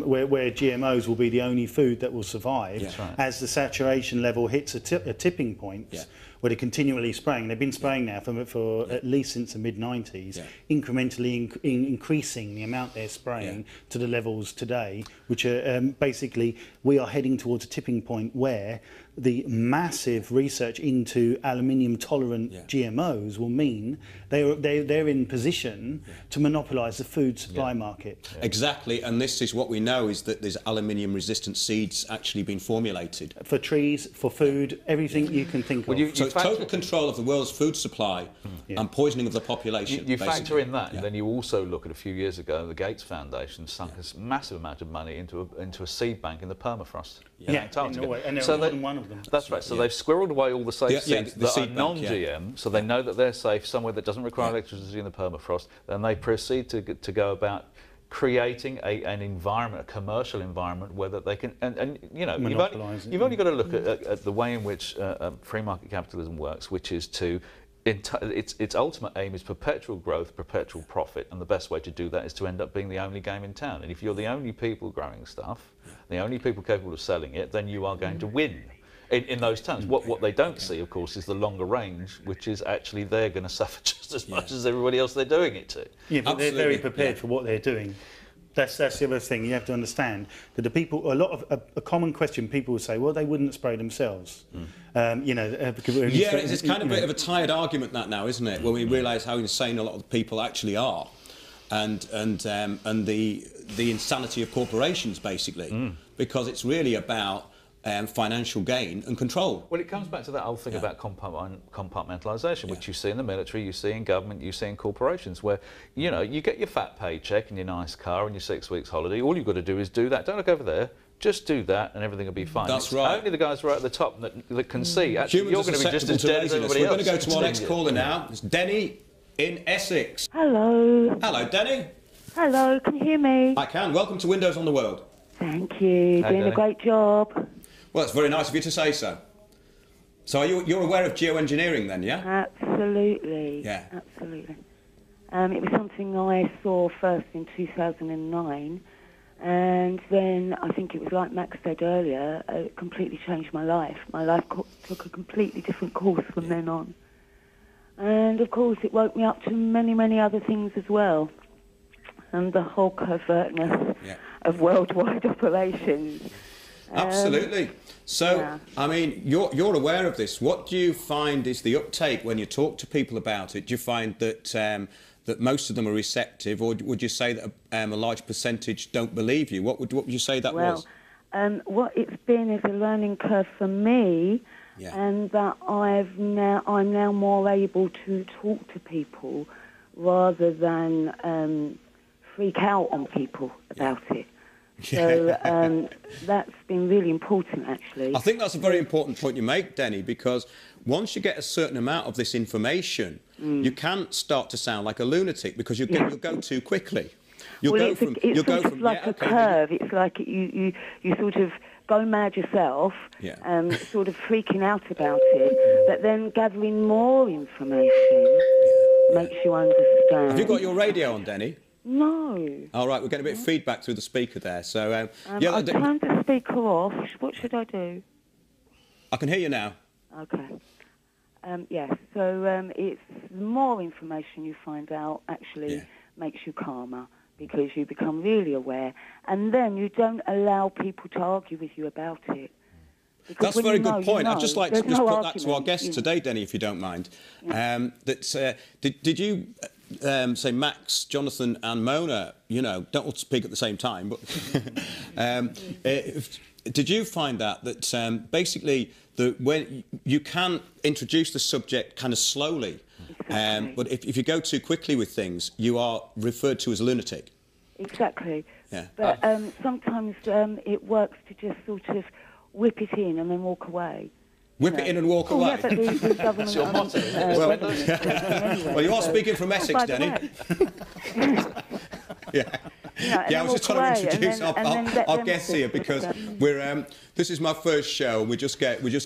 where GMOs will be the only food that will survive, as the saturation level hits a tipping point, where they're continually spraying. They've been spraying now for at least since the mid-90s, incrementally increasing the amount they're spraying to the levels today, which are basically, we are heading towards a tipping point where the massive research into aluminium-tolerant GMOs will mean they're in position to monopolise the food supply market. Exactly, and this is what we know, is that there's aluminium-resistant seeds actually being formulated. For trees, for food, everything you can think of. So it's total control of the world's food supply and poisoning of the population. You factor in that, and then you also look at a few years ago, the Gates Foundation sunk a massive amount of money into a seed bank in the permafrost in Antarctica. Norway, and there are more than one of them. That's right. So they've squirreled away all the safe seeds that are non-GM, so they know that they're safe somewhere that doesn't require electricity in the permafrost. Then they proceed to go about creating an environment, a commercial environment, where that they can, and you know, you've only got to look at the way in which free market capitalism works, which is to its ultimate aim is perpetual growth, perpetual profit, and the best way to do that is to end up being the only game in town. And if you're the only people growing stuff, the only people capable of selling it, then you are going to win. In those terms, what they don't see, of course, is the longer range, which is actually they're going to suffer just as much as everybody else they're doing it to. Yeah, but they're very prepared for what they're doing. That's the other thing you have to understand, that the people, a common question people will say, well, they wouldn't spray themselves. You know, it's kind of a bit of a tired argument that now, isn't it? When we realise how insane a lot of the people actually are, and the insanity of corporations, basically, because it's really about financial gain and control. Well, it comes back to that whole thing about compartmentalisation, which you see in the military, you see in government, you see in corporations, where, you know, you get your fat paycheck and your nice car and your 6 weeks holiday. All you've got to do is do that. Don't look over there. Just do that and everything will be fine. That's right. Only the guys right at the top that can see. Actually, Humans you're going to be just as dead as everybody else. We're going to go to our next caller now. It's Denny in Essex. Hello. Hello, Denny. Hello, can you hear me? I can. Welcome to Windows on the World. Thank you. Doing a great job. Well, it's very nice of you to say so. So you're aware of geoengineering then, yeah? Absolutely. Yeah. Absolutely. It was something I saw first in 2009, and then I think it was like Max said earlier, it completely changed my life. My life took a completely different course from then on. And, of course, it woke me up to many, many other things as well. And the whole covertness of worldwide operations. Absolutely. So, I mean, you're aware of this. What do you find is the uptake when you talk to people about it? Do you find that that most of them are receptive, or would you say that a large percentage don't believe you? What would you say that was? What it's been is a learning curve for me, and that I'm now more able to talk to people rather than freak out on people about it. So that's been really important, actually. I think that's a very important point you make, Denny, because once you get a certain amount of this information, you can start to sound like a lunatic, because you'll go too quickly. It's like a curve. It's like you sort of go mad yourself, sort of freaking out about it, but then gathering more information makes you understand. Have you got your radio on, Denny? No. All right, we're getting a bit of feedback through the speaker there. So, yeah, I turned the speaker off. What should I do? I can hear you now. Okay. Yes, so it's the more information you find out actually makes you calmer because you become really aware, and then you don't allow people to argue with you about it. That's a very good point. I'd just like to just put that to our guests today, Denny, if you don't mind. Yeah. Did you say Max, Jonathan and Mona, you know, don't all speak at the same time, but did you find that basically when you can introduce the subject kind of slowly, but if you go too quickly with things, you are referred to as a lunatic? Exactly. Yeah. But sometimes it works to just sort of whip it in and then walk away. Whip it in and walk away? Yeah, but the government... That's your motto. Well, you are speaking from Essex, Denny. Yeah, I was just trying to introduce our guests here because we're this is my first show and we're just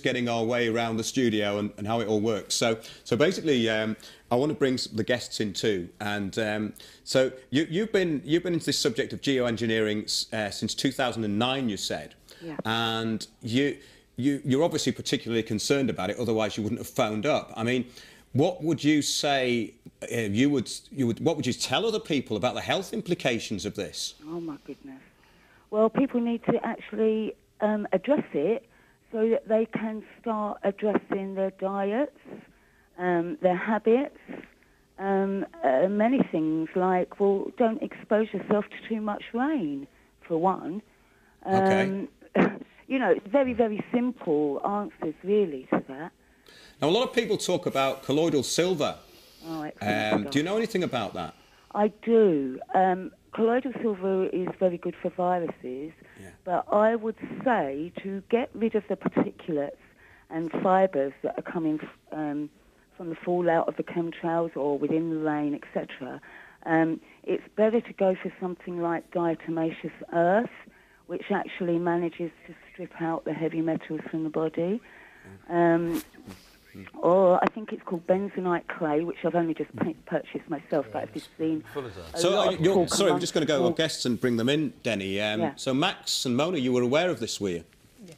getting our way around the studio and how it all works. So basically, I want to bring the guests in too. And so you've been into this subject of geoengineering since 2009, you said, and you're obviously particularly concerned about it. Otherwise, you wouldn't have phoned up. I mean, what would you say? What would you tell other people about the health implications of this? Oh my goodness! Well, people need to actually address it so that they can start addressing their diets, their habits, many things like, well, don't expose yourself to too much rain, for one. Okay. You know, it's very, very simple answers really to that. Now, a lot of people talk about colloidal silver. Oh, do you know anything about that? I do. Colloidal silver is very good for viruses, but I would say to get rid of the particulates and fibres that are coming from the fallout of the chemtrails or within the rain, etc., it's better to go for something like diatomaceous earth, which actually manages to strip out the heavy metals from the body. Or I think it's called bentonite clay, which I've only just purchased myself, but I've just seen. Sorry, we're just going to go to our guests and bring them in, Denny. So Max and Mona, you were aware of this, were you? Yes.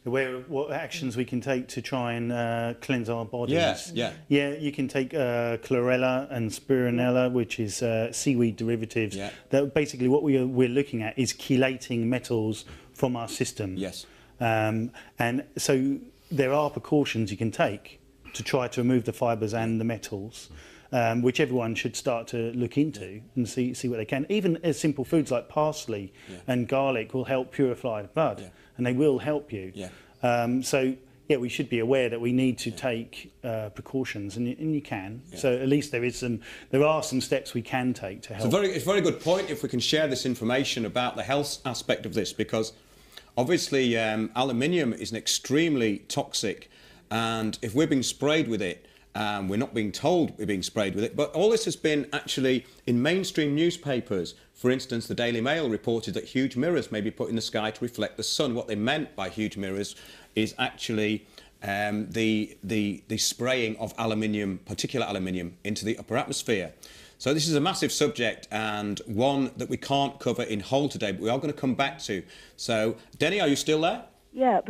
Aware of what actions we can take to try and cleanse our bodies. Yeah. You can take chlorella and spirulina, which is seaweed derivatives. Yeah. That basically what we're looking at is chelating metals from our system. Yes. And so there are precautions you can take to try to remove the fibres and the metals, which everyone should start to look into and see what they can. Even as simple foods like parsley and garlic will help purify the blood, and they will help you. We should be aware that we need to take precautions, and you can. So at least there are some steps we can take to help. It's a very good point if we can share this information about the health aspect of this, because obviously, aluminium is an extremely toxic, and if we're being sprayed with it, we're not being told we're being sprayed with it, but all this has been actually in mainstream newspapers. For instance, the Daily Mail reported that huge mirrors may be put in the sky to reflect the sun. What they meant by huge mirrors is actually the spraying of aluminium, particulate aluminium, into the upper atmosphere. So this is a massive subject and one that we can't cover in whole today, but we are going to come back to. So, Denny, are you still there? Yeah.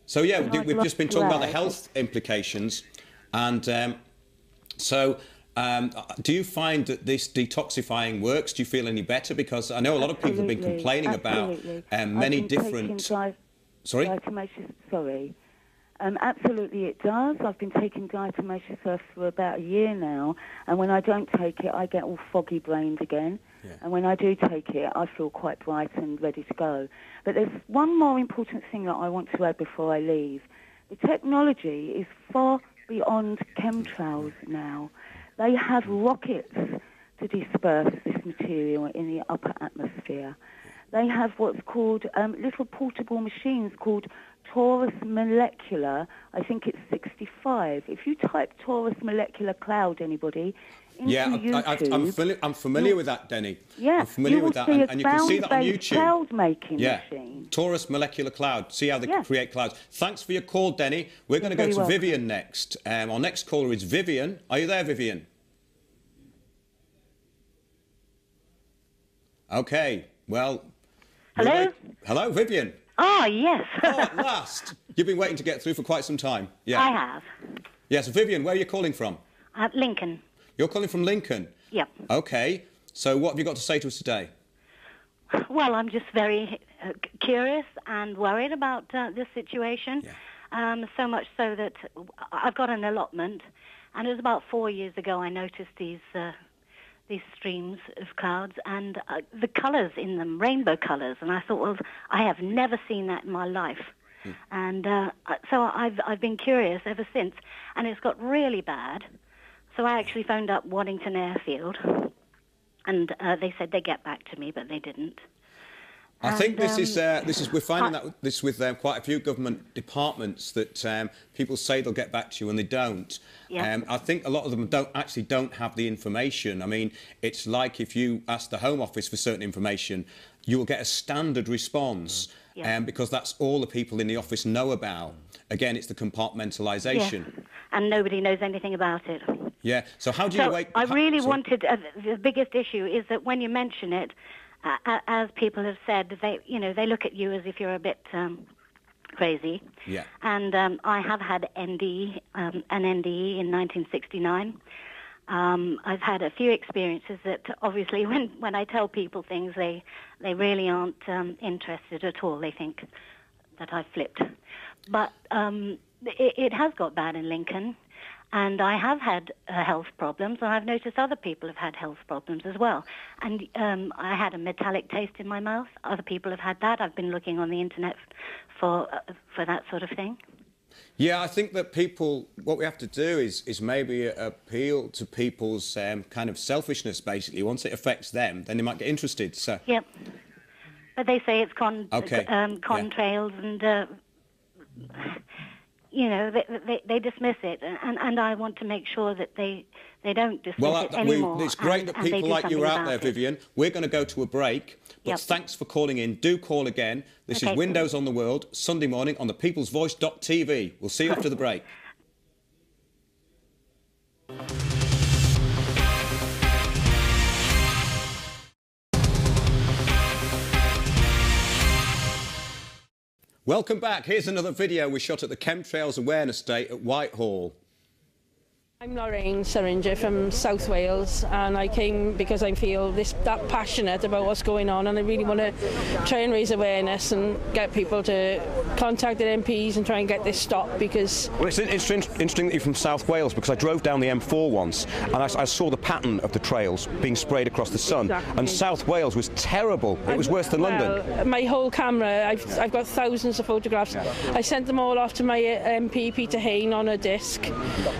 So, we've just been talking about the health implications. And do you find that this detoxifying works? Do you feel any better? Because I know a lot of people have been complaining about many different... Sorry? Absolutely it does. I've been taking diatomaceous earth for about a year now, and when I don't take it, I get all foggy-brained again. And when I do take it, I feel quite bright and ready to go. But there's one more important thing that I want to add before I leave. The technology is far beyond chemtrails now. They have rockets to disperse this material in the upper atmosphere. They have what's called little portable machines called Taurus molecular. I think it's 65. If you type Taurus molecular cloud, anybody, into YouTube, I'm familiar with that, Denny. Yeah, I'm familiar with that, and you can see that on YouTube. Cloud making machine. Taurus molecular cloud. See how they create clouds. Thanks for your call, Denny. We're going to go to Vivian next. Our next caller is Vivian. Are you there, Vivian? Okay, well... Hello? Hello, Vivian. Oh, yes. Oh, at last. You've been waiting to get through for quite some time. Yeah. I have. Yes, Vivian, where are you calling from? Lincoln. You're calling from Lincoln? Yep. Okay, so what have you got to say to us today? Well, I'm just very curious and worried about this situation. Yeah. So much so that I've got an allotment, and it was about 4 years ago I noticed these streams of clouds and the colours in them, rainbow colours, and I thought, well, I have never seen that in my life. And so I've been curious ever since, and it's got really bad. So I actually phoned up Waddington Airfield, and they said they'd get back to me, but they didn't. I think this is we're finding that this with quite a few government departments that people say they'll get back to you and they don't. Yeah. I think a lot of them don't have the information. I mean, it's like if you ask the Home Office for certain information, you will get a standard response. Yeah. Because that's all the people in the office know about. Again, it's the compartmentalisation. Yeah. And nobody knows anything about it. Yeah. So how do you wait? I really wanted. The biggest issue is that when you mention it, as people have said, they look at you as if you're a bit crazy. Yeah. And I have had an NDE in 1969. I've had a few experiences that obviously when I tell people things, they really aren't interested at all. They think that I've flipped. But it has got bad in Lincoln, and I have had health problems, and I've noticed other people have had health problems as well. And I had a metallic taste in my mouth. Other people have had that. I've been looking on the internet for that sort of thing. Yeah, I think that what we have to do is maybe appeal to people's kind of selfishness, basically. Once it affects them, then they might get interested. So. Yep. But they say it's chemtrails, and they dismiss it, and I want to make sure that they don't dismiss it anymore. It's great that people like you are out there, Vivian. We're going to go to a break, but thanks for calling in. Do call again. This is Windows on the World, Sunday morning on the peoplesvoice.tv. We'll see you after the break. Welcome back. Here's another video we shot at the Chemtrails Awareness Day at Whitehall. I'm Lorraine Suringer from South Wales, and I came because I feel that passionate about what's going on, and I really want to try and raise awareness and get people to contact their MPs and try and get this stopped, because... Well, it's interesting that you're from South Wales, because I drove down the M4 once and I saw the pattern of the trails being sprayed across the sun. Exactly. And South Wales was terrible. It was worse than London. My whole camera, I've got thousands of photographs. I sent them all off to my MP, Peter Hain, on a disc,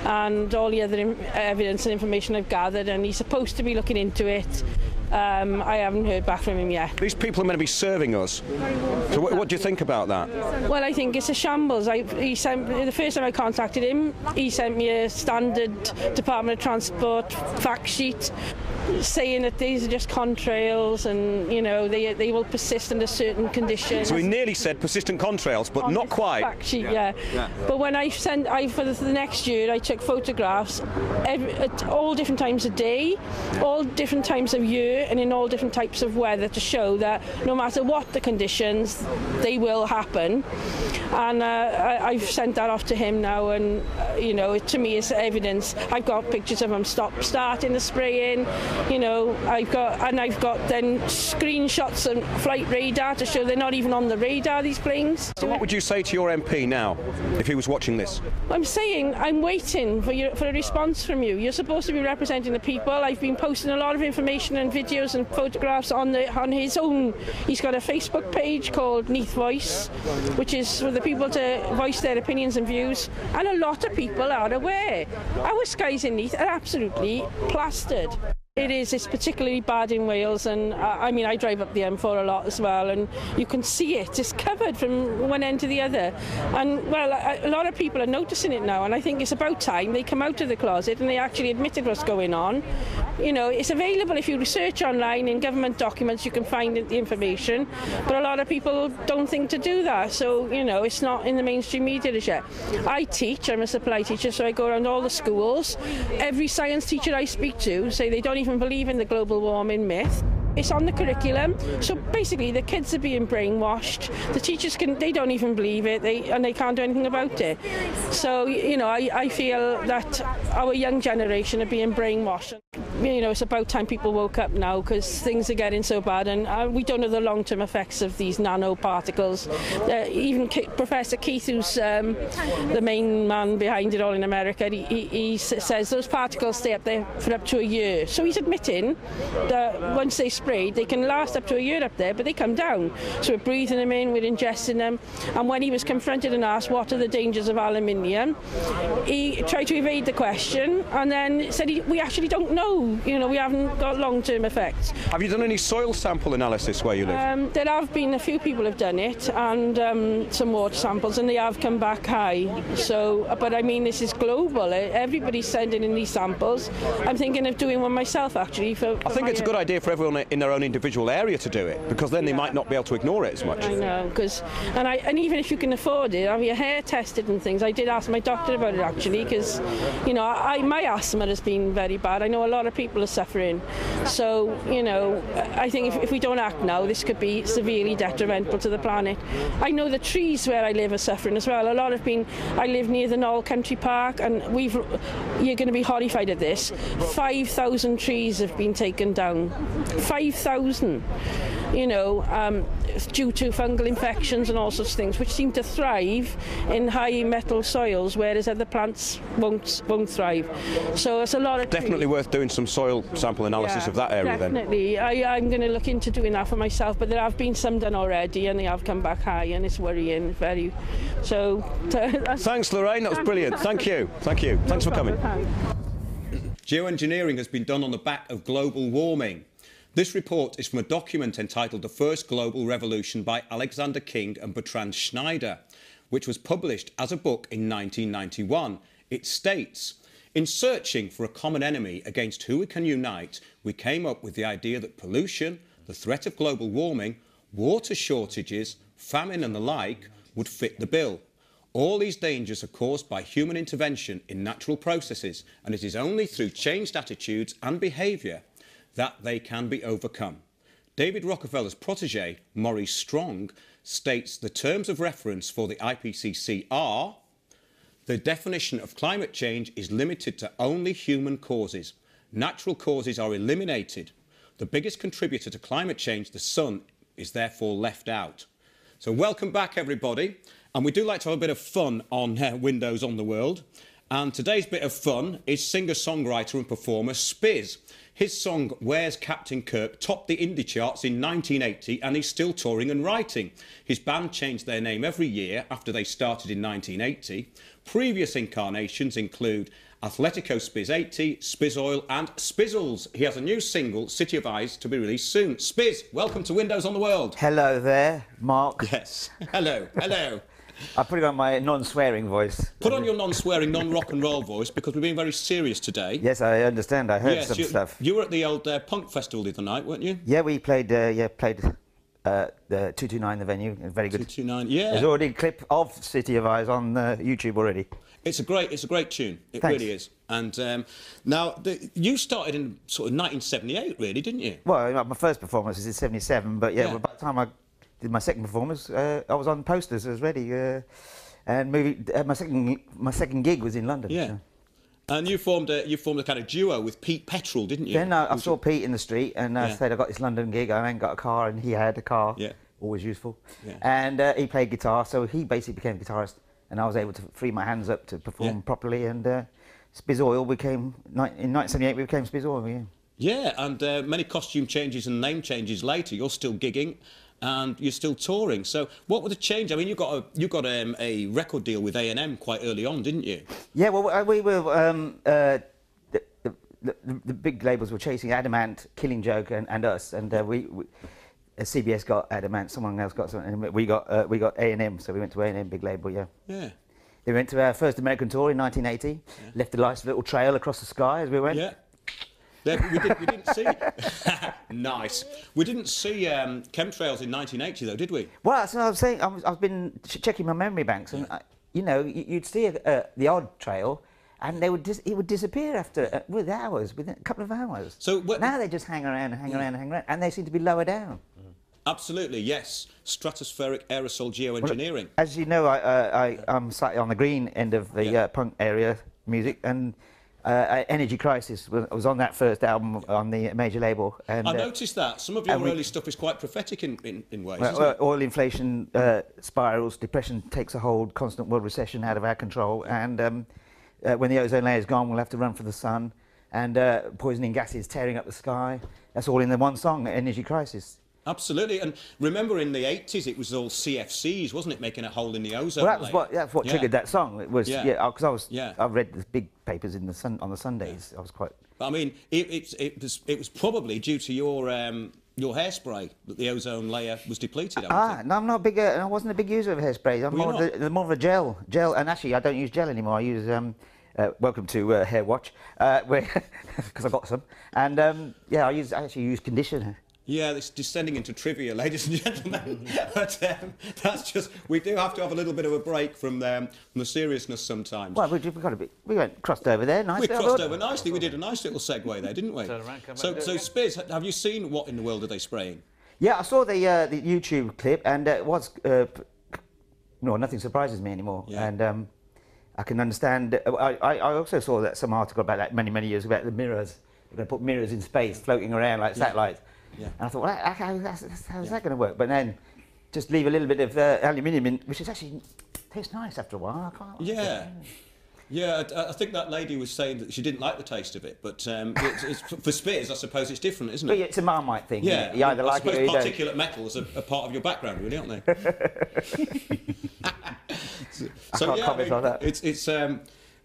and all the other evidence and information I've gathered, and he's supposed to be looking into it. I haven't heard back from him yet. These people are meant to be serving us. So what do you think about that? Well, I think it's a shambles. The first time I contacted him, he sent me a standard Department of Transport fact sheet saying that these are just contrails, and they will persist under certain conditions. So he nearly said persistent contrails, but not quite. Fact sheet, yeah. But when for the next year, I took photographs at all different times of day, all different times of year, and in all different types of weather, to show that no matter what the conditions, they will happen. And I've sent that off to him now, and to me it's evidence. I've got pictures of him starting the spraying. I've got then screenshots and flight radar to show they're not even on the radar, these planes. So what would you say to your MP now, if he was watching this? I'm saying I'm waiting for a response from you. You're supposed to be representing the people. I've been posting a lot of information and videos and photographs on his own. He's got a Facebook page called Neath Voice, which is for the people to voice their opinions and views, and a lot of people are aware. Our skies in Neath are absolutely plastered. It's particularly bad in Wales, and I drive up the M4 a lot as well, and you can see it. It's covered from one end to the other, and well, a lot of people are noticing it now, and I think it's about time they come out of the closet and they actually admitted what's going on. It's available if you research online in government documents. You can find the information, but a lot of people don't think to do that, so it's not in the mainstream media as yet. I teach. I'm a supply teacher, so I go around all the schools. Every science teacher I speak to say they don't even believe in the global warming myth. it's on the curriculum. So basically, the kids are being brainwashed. The teachers they don't even believe it, and they can't do anything about it. So, you know, I feel that our young generation are being brainwashed. You know, it's about time people woke up now, because things are getting so bad, and we don't know the long-term effects of these nanoparticles. Even Professor Keith, who's the main man behind it all in America, he says those particles stay up there for up to a year. So he's admitting that once they sprayed, they can last up to a year up there, but they come down. So we're breathing them in, we're ingesting them. And when he was confronted and asked what are the dangers of aluminium, he tried to evade the question and then said we actually don't know. You know, we haven't got long-term effects. Have you done any soil sample analysis where you live? There have been a few people have done it, and some water samples, and they have come back high. So, but I mean, this is global. Everybody's sending in these samples. I'm thinking of doing one myself, actually. I think it's a good idea for everyone in their own individual area to do it, because then they might not be able to ignore it as much. I know, and even if you can afford it, have your hair tested and things. I did ask my doctor about it, actually, because, you know, my asthma has been very bad. I know a lot of people are suffering. So, you know, I think if we don't act now, this could be severely detrimental to the planet. I know the trees where I live are suffering as well. I live near the Knoll Country Park, and you're going to be horrified at this. 5,000 trees have been taken down. 5,000. You know, due to fungal infections and all such things, which seem to thrive in high metal soils, whereas other plants won't thrive. So it's a lot of definitely worth doing some soil sample analysis of that area. Definitely. Then I'm going to look into doing that for myself, but there have been some done already, and they have come back high, and it's worrying very. So thanks, Lorraine. That was brilliant. Thank you. Thanks for coming. Geoengineering has been done on the back of global warming. This report is from a document entitled The First Global Revolution by Alexander King and Bertrand Schneider, which was published as a book in 1991. It states, "In searching for a common enemy against who we can unite, we came up with the idea that pollution, the threat of global warming, water shortages, famine and the like would fit the bill. All these dangers are caused by human intervention in natural processes, and it is only through changed attitudes and behaviour that they can be overcome." David Rockefeller's protégé, Maurice Strong, states the terms of reference for the IPCC are: the definition of climate change is limited to only human causes. Natural causes are eliminated. The biggest contributor to climate change, the sun, is therefore left out. So welcome back, everybody. And we do like to have a bit of fun on Windows on the World. And today's bit of fun is singer-songwriter and performer Spiz. His song Where's Captain Kirk topped the indie charts in 1980, and he's still touring and writing. His band changed their name every year after they started in 1980. Previous incarnations include Athletico Spiz 80, Spiz Oil and Spizzles. He has a new single, City of Eyes, to be released soon. Spiz, welcome to Windows on the World. Hello there, Mark. Yes. Hello. I put on my non-swearing voice. Put on your non-swearing, non-rock and roll voice, because we're being very serious today. Yes, I understand. I heard some stuff. You were at the old punk festival the other night, weren't you? Yeah, we played. The 229, the venue. Very good. 229. Yeah. There's already a clip of City of Eyes on YouTube already. It's a great tune. It Thanks. Really is. And now you started in sort of 1978, really, didn't you? Well, my first performance was in '77, but yeah. Well, by the time I did my second performance, I was on posters already, and my second gig was in London. Yeah. So. And you formed a kind of duo with Pete Petrel, didn't you? Then I saw Pete in the street, and I said I got this London gig. I ain't got a car, and he had a car. Yeah. Always useful. Yeah. And he played guitar, so he basically became a guitarist, and I was able to free my hands up to perform properly. And Spiz Oil became in 1978. We became Spiz Oil. Yeah. Yeah, and many costume changes and name changes later. You're still gigging, and you're still touring. So what were the change? I mean, you got a record deal with A&M quite early on, didn't you? Yeah, well, we were the big labels were chasing Adamant, Killing Joke, and us, and we CBS got Adamant, someone else got something, and we got A&M, so we went to A&M, big label, yeah. Yeah. We went to our first American tour in 1980. Yeah. Left a nice little trail across the sky as we went. Yeah. We didn't see. Nice. We didn't see Chemtrails in 1980, though, did we? Well, that's what I was saying. I've been checking my memory banks, and you know, you'd see the odd trail, and it would disappear after within a couple of hours. So now they just hang around and hang around and hang around, and they seem to be lower down. Absolutely, yes. Stratospheric aerosol geoengineering. Well, as you know, I'm slightly on the green end of the punk area music, and Energy Crisis was on that first album on the major label. And I noticed that. Some of your early stuff is quite prophetic in ways, isn't it? Oil inflation spirals, depression takes a hold, constant world recession out of our control, and when the ozone layer is gone, we'll have to run for the sun, and poisoning gases tearing up the sky. That's all in the one song, Energy Crisis. Absolutely, and remember in the 80s it was all CFCs, wasn't it, making a hole in the ozone layer? That's what triggered that song. It was because I've read the big papers in the on the Sundays. I was quite. I mean, it was probably due to your hairspray that the ozone layer was depleted. No, I'm not big. I wasn't a big user of hairspray. I'm more of a gel, and actually I don't use gel anymore. I use welcome to Hair Watch, because I got some, and I actually use conditioner. Yeah, it's descending into trivia, ladies and gentlemen. But that's just, we do have to have a little bit of a break from the seriousness sometimes. Well, we went crossed over there nicely. We crossed over nicely. We did a nice little segue there, didn't we? So Spiz, have you seen What in the World Are They Spraying? Yeah, I saw the YouTube clip, and it was nothing surprises me anymore. Yeah. And I can understand. I also saw that some article about that many years about the mirrors. They're going to put mirrors in space, floating around like satellites. Yeah. And I thought, well, how's that going to work? But then just leave a little bit of aluminium in, which is actually tastes nice after a while. Yeah, I think that lady was saying that she didn't like the taste of it, but it's, for Spiz, I suppose it's different, isn't it? But it's a Marmite thing. Yeah, you either like it or you don't. Particulate metals are part of your background, really, aren't they? I can't comment on that.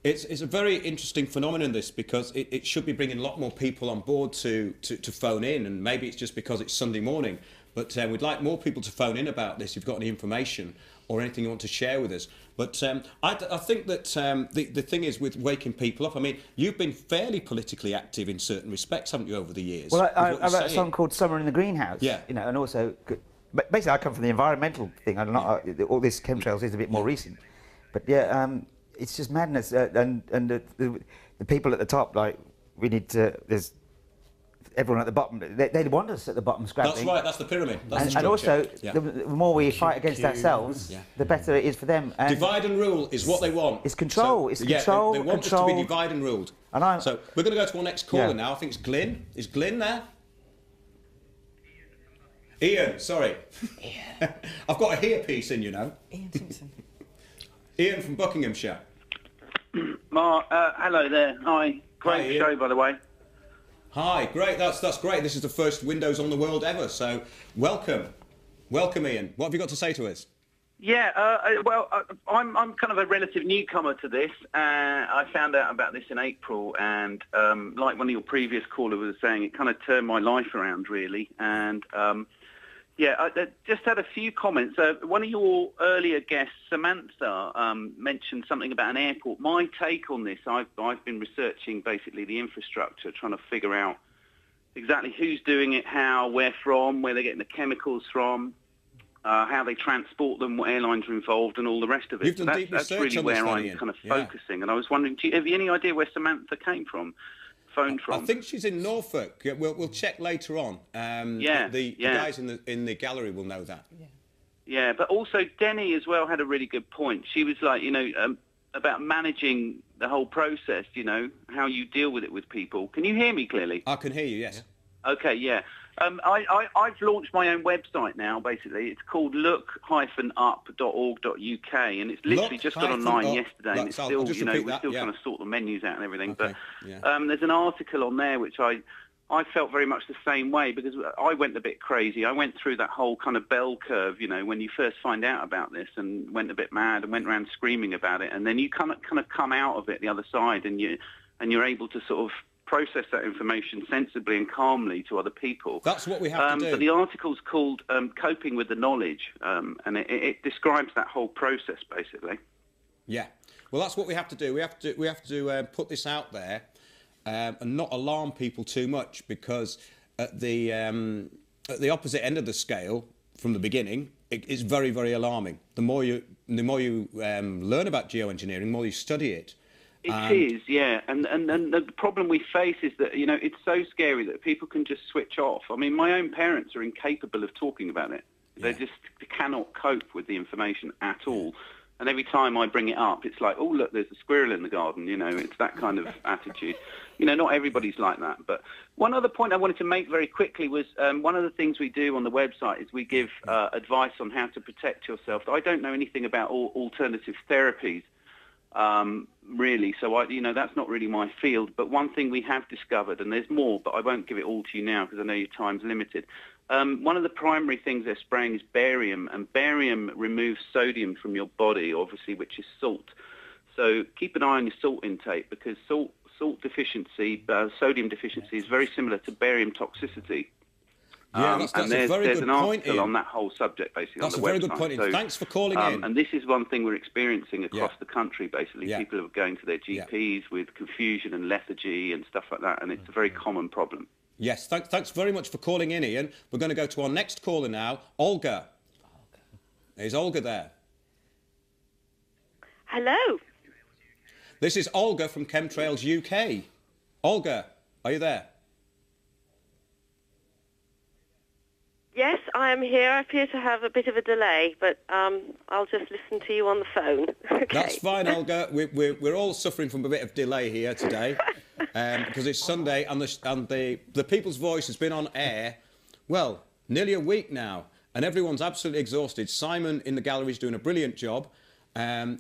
It's a very interesting phenomenon, this, because it should be bringing a lot more people on board to phone in, and maybe it's just because it's Sunday morning, but we'd like more people to phone in about this if you've got any information or anything you want to share with us. But I think that the thing is with waking people up, I mean, you've been fairly politically active in certain respects, haven't you, over the years? Well, I wrote a song called Summer in the Greenhouse, and also, basically I come from the environmental thing. I'm not, all this chemtrails is a bit more recent, but it's just madness, and the people at the top, like, we need to, there's everyone at the bottom, they want us at the bottom scrapping. That's right, that's the pyramid. That's and also, the more we fight against ourselves, the better it is for them. And divide and rule is what they want. It's control, it's control, they want us to be divide and ruled. So we're going to go to our next caller now. I think it's Glyn. Is Glyn there? Ian, sorry. I've got a earpiece in, you know. Ian Simpson. Ian from Buckinghamshire. Mark, hello there. Hi. Great show, by the way. Hi, great. That's great. This is the first Windows on the world ever, so welcome. Welcome, Ian. What have you got to say to us? Yeah, I'm kind of a relative newcomer to this. I found out about this in April, and like one of your previous callers was saying, it kind of turned my life around, really. And I just had a few comments. One of your earlier guests, Samantha, mentioned something about an airport. My take on this, I've been researching basically the infrastructure, trying to figure out exactly who's doing it, how, where from, where they're getting the chemicals from, how they transport them, what airlines are involved, and all the rest of it. You've done deep that's research really on where this, I'm Ian. kind of focusing. And I was wondering, have you any idea where Samantha came from? Phoned from? I think she's in Norfolk. We'll check later on. The guys in the gallery will know that. Yeah, but also Denny as well had a really good point. She was like, about managing the whole process, how you deal with it with people. Can you hear me clearly? I can hear you, yes. Okay, yeah. I've launched my own website now, basically. It's called look-up.org.uk, and it's literally just got online yesterday, and it's still, we're still trying to sort the menus out and everything. Okay, but there's an article on there which I felt very much the same way, because I went a bit crazy. I went through that whole kind of bell curve, when you first find out about this, and went a bit mad and went around screaming about it, and then you kind of come out of it the other side, and you're able to sort of process that information sensibly and calmly to other people. That's what we have to do. But the article's called Coping with the Knowledge, and it describes that whole process, basically. Yeah. Well, that's what we have to do. We have to put this out there and not alarm people too much, because at the opposite end of the scale, from the beginning, it's very, very alarming. The more you learn about geoengineering, the more you study it, It is, yeah. And the problem we face is that, you know, it's so scary that people can just switch off. I mean, my own parents are incapable of talking about it. They just cannot cope with the information at all. And every time I bring it up, it's like, oh, look, there's a squirrel in the garden. You know, it's that kind of attitude. You know, not everybody's like that. But one other point I wanted to make very quickly was one of the things we do on the website is we give advice on how to protect yourself. I don't know anything about alternative therapies, really. So, you know, that's not really my field. But one thing we have discovered, and there's more, but I won't give it all to you now because I know your time's limited. One of the primary things they're spraying is barium, and barium removes sodium from your body, obviously, which is salt. So keep an eye on your salt intake, because salt deficiency, sodium deficiency, is very similar to barium toxicity. Yeah, that's and a very there's good an point, article Ian. on that whole subject, basically, That's on the a very website. good point, Ian. So, Thanks for calling in. And this is one thing we're experiencing across the country, basically. People are going to their GPs with confusion and lethargy and stuff like that, and it's a very common problem. Yes, thanks very much for calling in, Ian. We're going to go to our next caller now, Olga. Is Olga there? Hello. This is Olga from Chemtrails UK. Olga, are you there? Yes, I am here. I appear to have a bit of a delay, but I'll just listen to you on the phone. Okay. That's fine, Olga. We're all suffering from a bit of delay here today because it's Sunday and the People's Voice has been on air, well, nearly a week now, and everyone's absolutely exhausted. Simon in the gallery is doing a brilliant job, and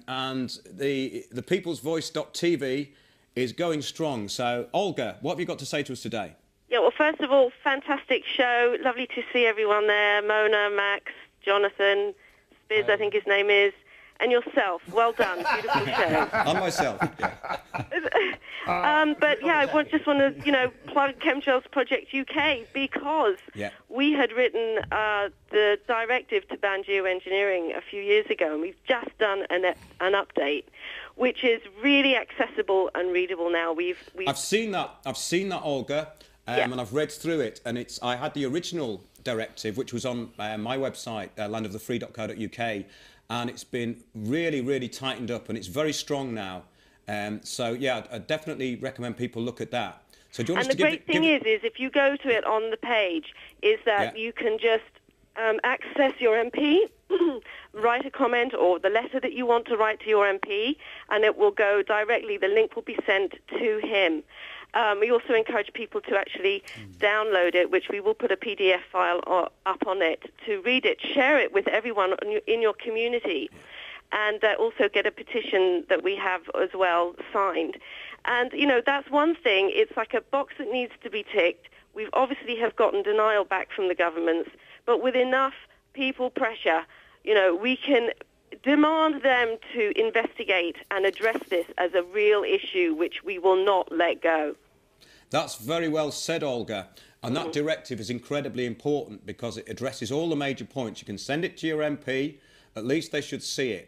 the peoplesvoice.tv is going strong. So, Olga, what have you got to say to us today? Yeah, well, first of all, fantastic show. Lovely to see everyone there. Mona, Max, Jonathan, Spiz, I think his name is, and yourself. Well done. Beautiful show. And myself, yeah. But, yeah, I just want to, you know, plug Chemtrails Project UK because we had written the directive to ban geoengineering a few years ago, and we've just done an update, which is really accessible and readable now. I've seen that, Olga. And I've read through it, and I had the original directive, which was on my website, landofthefree.co.uk, and it's been really, really tightened up, and it's very strong now. So, yeah, I definitely recommend people look at that. So do you want us to the great thing is if you go to it on the page, is that you can just access your MP, write a comment or the letter that you want to write to your MP, and it will go directly, the link will be sent to him. We also encourage people to actually download it, which we will put a PDF file up on it, to read it, share it with everyone in your community, and also get a petition that we have as well signed. And, you know, that's one thing. It's like a box that needs to be ticked. We obviously have gotten denial back from the governments, but with enough people pressure, you know, we can demand them to investigate and address this as a real issue, which we will not let go. That's very well said, Olga. And that directive is incredibly important because it addresses all the major points. You can send it to your MP. At least they should see it.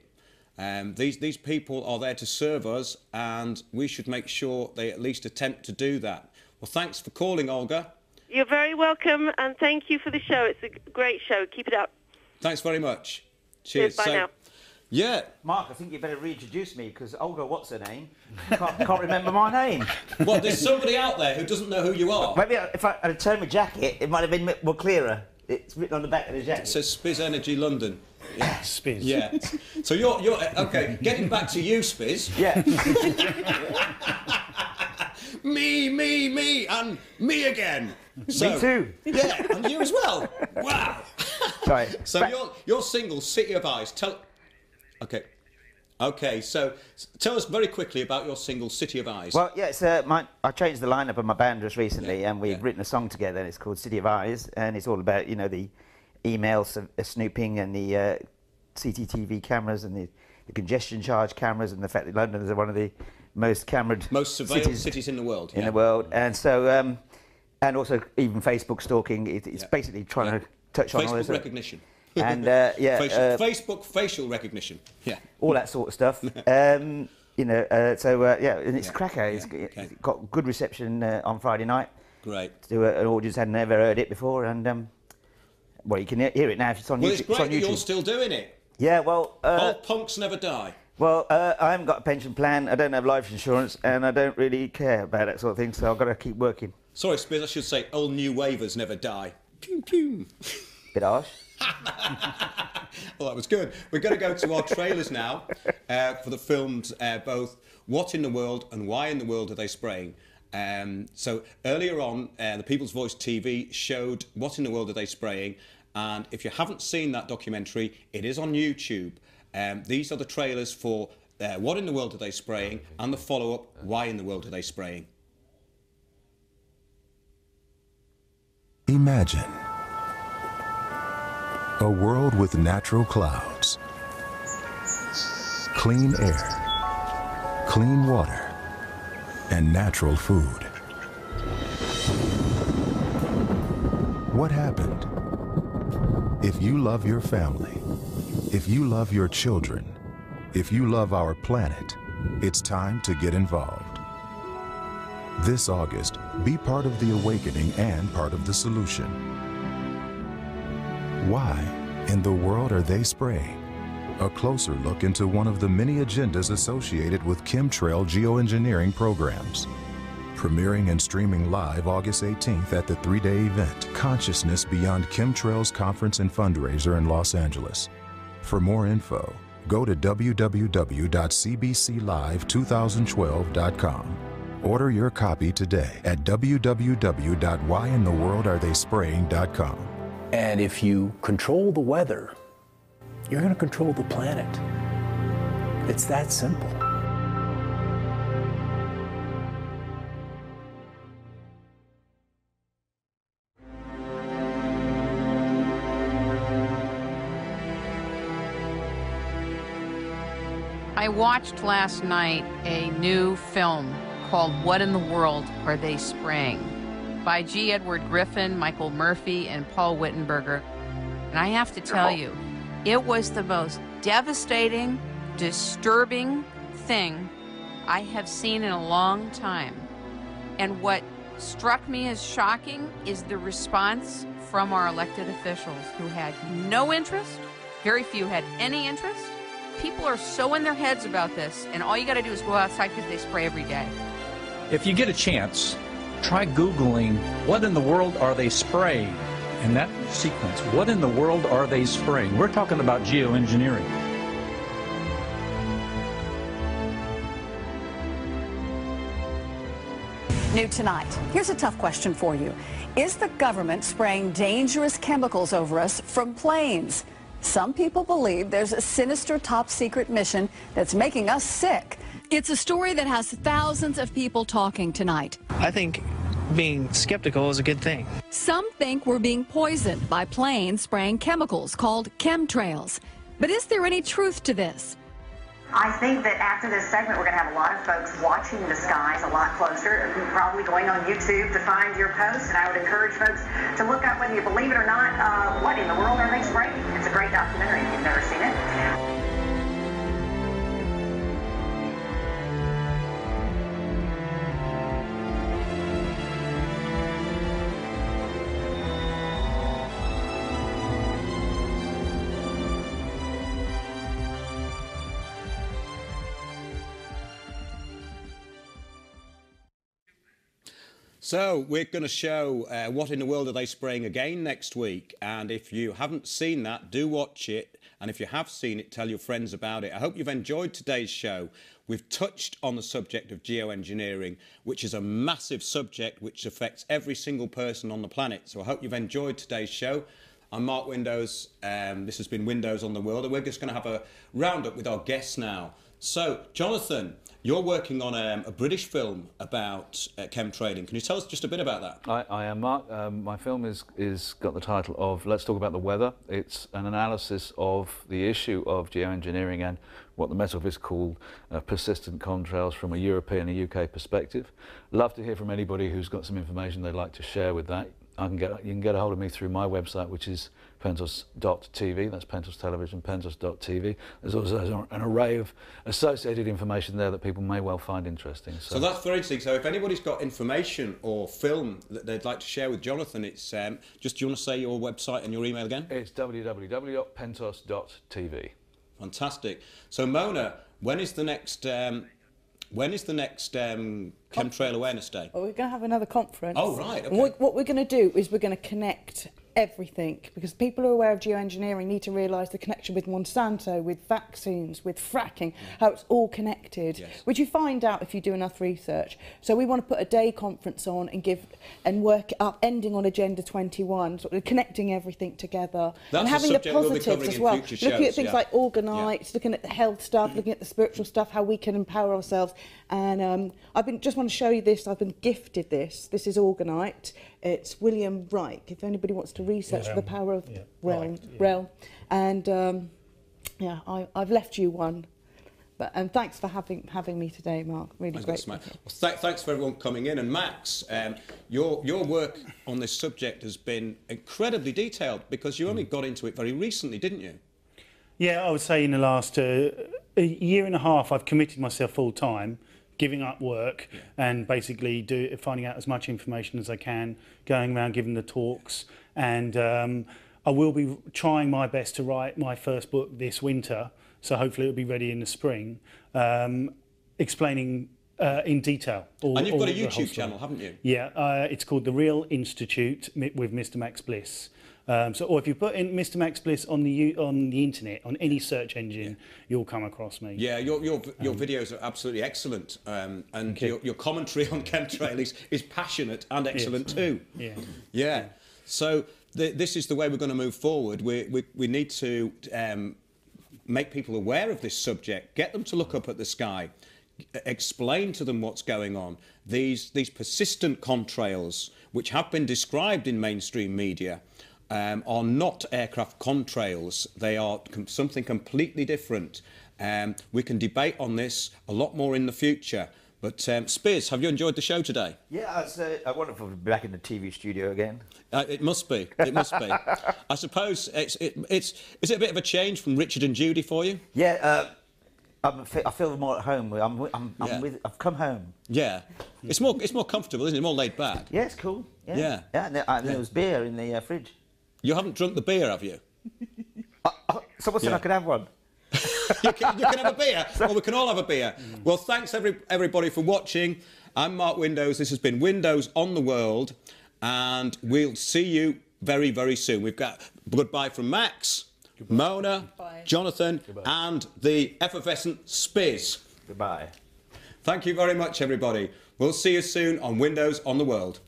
These people are there to serve us, and we should make sure they at least attempt to do that. Well, thanks for calling, Olga. You're very welcome, and thank you for the show. It's a great show. Keep it up. Than's very much. Cheers. Bye now. Yeah. Mark, I think you better reintroduce me because Olga, what's her name? Can't remember my name. Well, there's somebody out there who doesn't know who you are. Maybe if I had turned my jacket, it might have been more clearer. It's written on the back of the jacket. It says Spiz Energy London. Yeah, Spiz. Yeah. So you're okay. Getting back to you, Spiz. Yeah. me, and me again. So, me too. Yeah, and you as well. Wow. Sorry. So your single, City of Eyes. Okay, so tell us very quickly about your single, City of Eyes. Well, yeah, it's, I changed the lineup of my band just recently, and we've written a song together, and it's called City of Eyes, and it's all about, you know, the emails snooping and the CCTV cameras and the congestion charge cameras and the fact that London is one of the most surveilled cities in the world. In the world, and so, and also even Facebook stalking. It's basically trying to touch on all this. Facebook recognition. And Facebook facial recognition, all that sort of stuff. You know, and it's a cracker. It's got good reception on Friday night. Great. To an audience had never heard it before, and well, you can hear it now if it's on YouTube. Well, it's great that you're still doing it. Yeah, well, old punks never die. Well, I haven't got a pension plan, I don't have life insurance, and I don't really care about that sort of thing, so I've got to keep working. Sorry, Spears, I should say, old new waivers never die. Pew, pew. Bit harsh. Well, that was good. We're going to go to our trailers now for the films, both What in the World and Why in the World Are They Spraying? So earlier on, the People's Voice TV showed What in the World Are They Spraying? And if you haven't seen that documentary, it is on YouTube. These are the trailers for What in the World Are They Spraying? And the follow-up, Why in the World Are They Spraying? Imagine a world with natural clouds, clean air, clean water, and natural food. What happened? If you love your family, if you love your children, if you love our planet, it's time to get involved. This August, be part of the awakening and part of the solution. Why in the world are they spraying? A closer look into one of the many agendas associated with chemtrail geoengineering programs. Premiering and streaming live August 18th at the 3-day event, Consciousness Beyond Chemtrails Conference and Fundraiser in Los Angeles. For more info, go to www.cbclive2012.com. Order your copy today at www.whyintheworldaretheyspraying.com. And if you control the weather, you're going to control the planet. It's that simple. I watched last night a new film called What in the World Are They Spraying? By G. Edward Griffin, Michael Murphy, and Paul Wittenberger. And I have to tell you, it was the most devastating, disturbing thing I have seen in a long time. And what struck me as shocking is the response from our elected officials who had no interest, very few had any interest. People are so in their heads about this, and all you got to do is go outside because they spray every day. If you get a chance, try Googling, what in the world are they spraying? In that sequence, what in the world are they spraying? We're talking about geoengineering. New tonight, here's a tough question for you. Is the government spraying dangerous chemicals over us from planes? Some people believe there's a sinister top-secret mission that's making us sick. It's a story that has thousands of people talking tonight. I think being skeptical is a good thing. Some think we're being poisoned by planes spraying chemicals called chemtrails. But is there any truth to this? I think that after this segment, we're going to have a lot of folks watching the skies a lot closer, probably going on YouTube to find your post. And I would encourage folks to look up, whether you believe it or not, What in the World Are They Spraying? It's a great documentary if you've never seen it. So we're going to show What in the World Are They Spraying again next week, and if you haven't seen that, do watch it, and if you have seen it, tell your friends about it. I hope you've enjoyed today's show. We've touched on the subject of geoengineering, which is a massive subject which affects every single person on the planet. So I hope you've enjoyed today's show. I'm Mark Windows, this has been Windows on the World, and we're just going to have a roundup with our guests now. So, Jonathan, you're working on a British film about chemtrailing. Can you tell us just a bit about that? I am, Mark. My film is got the title of Let's Talk About the Weather. It's an analysis of the issue of geoengineering and what the metaphors called persistent contrails from a European and UK perspective. Love to hear from anybody who's got some information they'd like to share with that. You can get a hold of me through my website, which is pentos.tv. That's Pentos Television, pentos.tv. There's also an array of associated information there that people may well find interesting. So that's very interesting. So if anybody's got information or film that they'd like to share with Jonathan, it's just, do you want to say your website and your email again? It's www.pentos.tv. Fantastic. So Mona, When is the next Chemtrail Awareness Day? Well, we're going to have another conference. Oh, right, okay. And what we're going to do is we're going to connect everything, because people who are aware of geoengineering need to realise the connection with Monsanto, with vaccines, with fracking, how it's all connected, which you find out if you do enough research. So we want to put a day conference on and work it up, ending on Agenda 21, sort of connecting everything together. That's and having the positives as well. Looking at things like orgonites, looking at the health stuff, looking at the spiritual stuff, how we can empower ourselves. And just want to show you this. I've been gifted this. This is orgonite. It's William Reich, if anybody wants to research the power of realm. And I've left you one. And thanks for having me today, Mark. Really great. Well, thanks for everyone coming in. And Max, your work on this subject has been incredibly detailed, because you only got into it very recently, didn't you? Yeah, I would say in the last a year and a half, I've committed myself full time, giving up work and basically finding out as much information as I can, going around giving the talks, and I will be trying my best to write my first book this winter, so hopefully it'll be ready in the spring, explaining in detail. And you've got a YouTube channel, haven't you? Yeah, it's called The Real Institute with Mr. Max Bliss. Or if you put in Mr. Max Bliss on the internet, on any search engine, you'll come across me. Yeah, your videos are absolutely excellent, and your commentary on chemtrails is passionate and excellent too. Yeah. So this is the way we're going to move forward. We need to make people aware of this subject, get them to look up at the sky, explain to them what's going on. These persistent contrails, which have been described in mainstream media, are not aircraft contrails. They are something completely different. We can debate on this a lot more in the future. But Spiz, have you enjoyed the show today? Yeah, I wonder if we'll be back in the TV studio again. It must be. It must be. I suppose is it a bit of a change from Richard and Judy for you? Yeah. I feel more at home. I've come home. Yeah. It's more comfortable, isn't it? More laid back. Yeah, it's cool. Yeah. And there was beer in the fridge. You haven't drunk the beer, have you? Someone said I could have one. you can have a beer, or we can all have a beer. Well, thanks everybody for watching. I'm Mark Windows. This has been Windows on the World, and we'll see you very, very soon. We've got goodbye from Max, Mona, Jonathan, and the effervescent Spiz. Goodbye. Thank you very much, everybody. We'll see you soon on Windows on the World.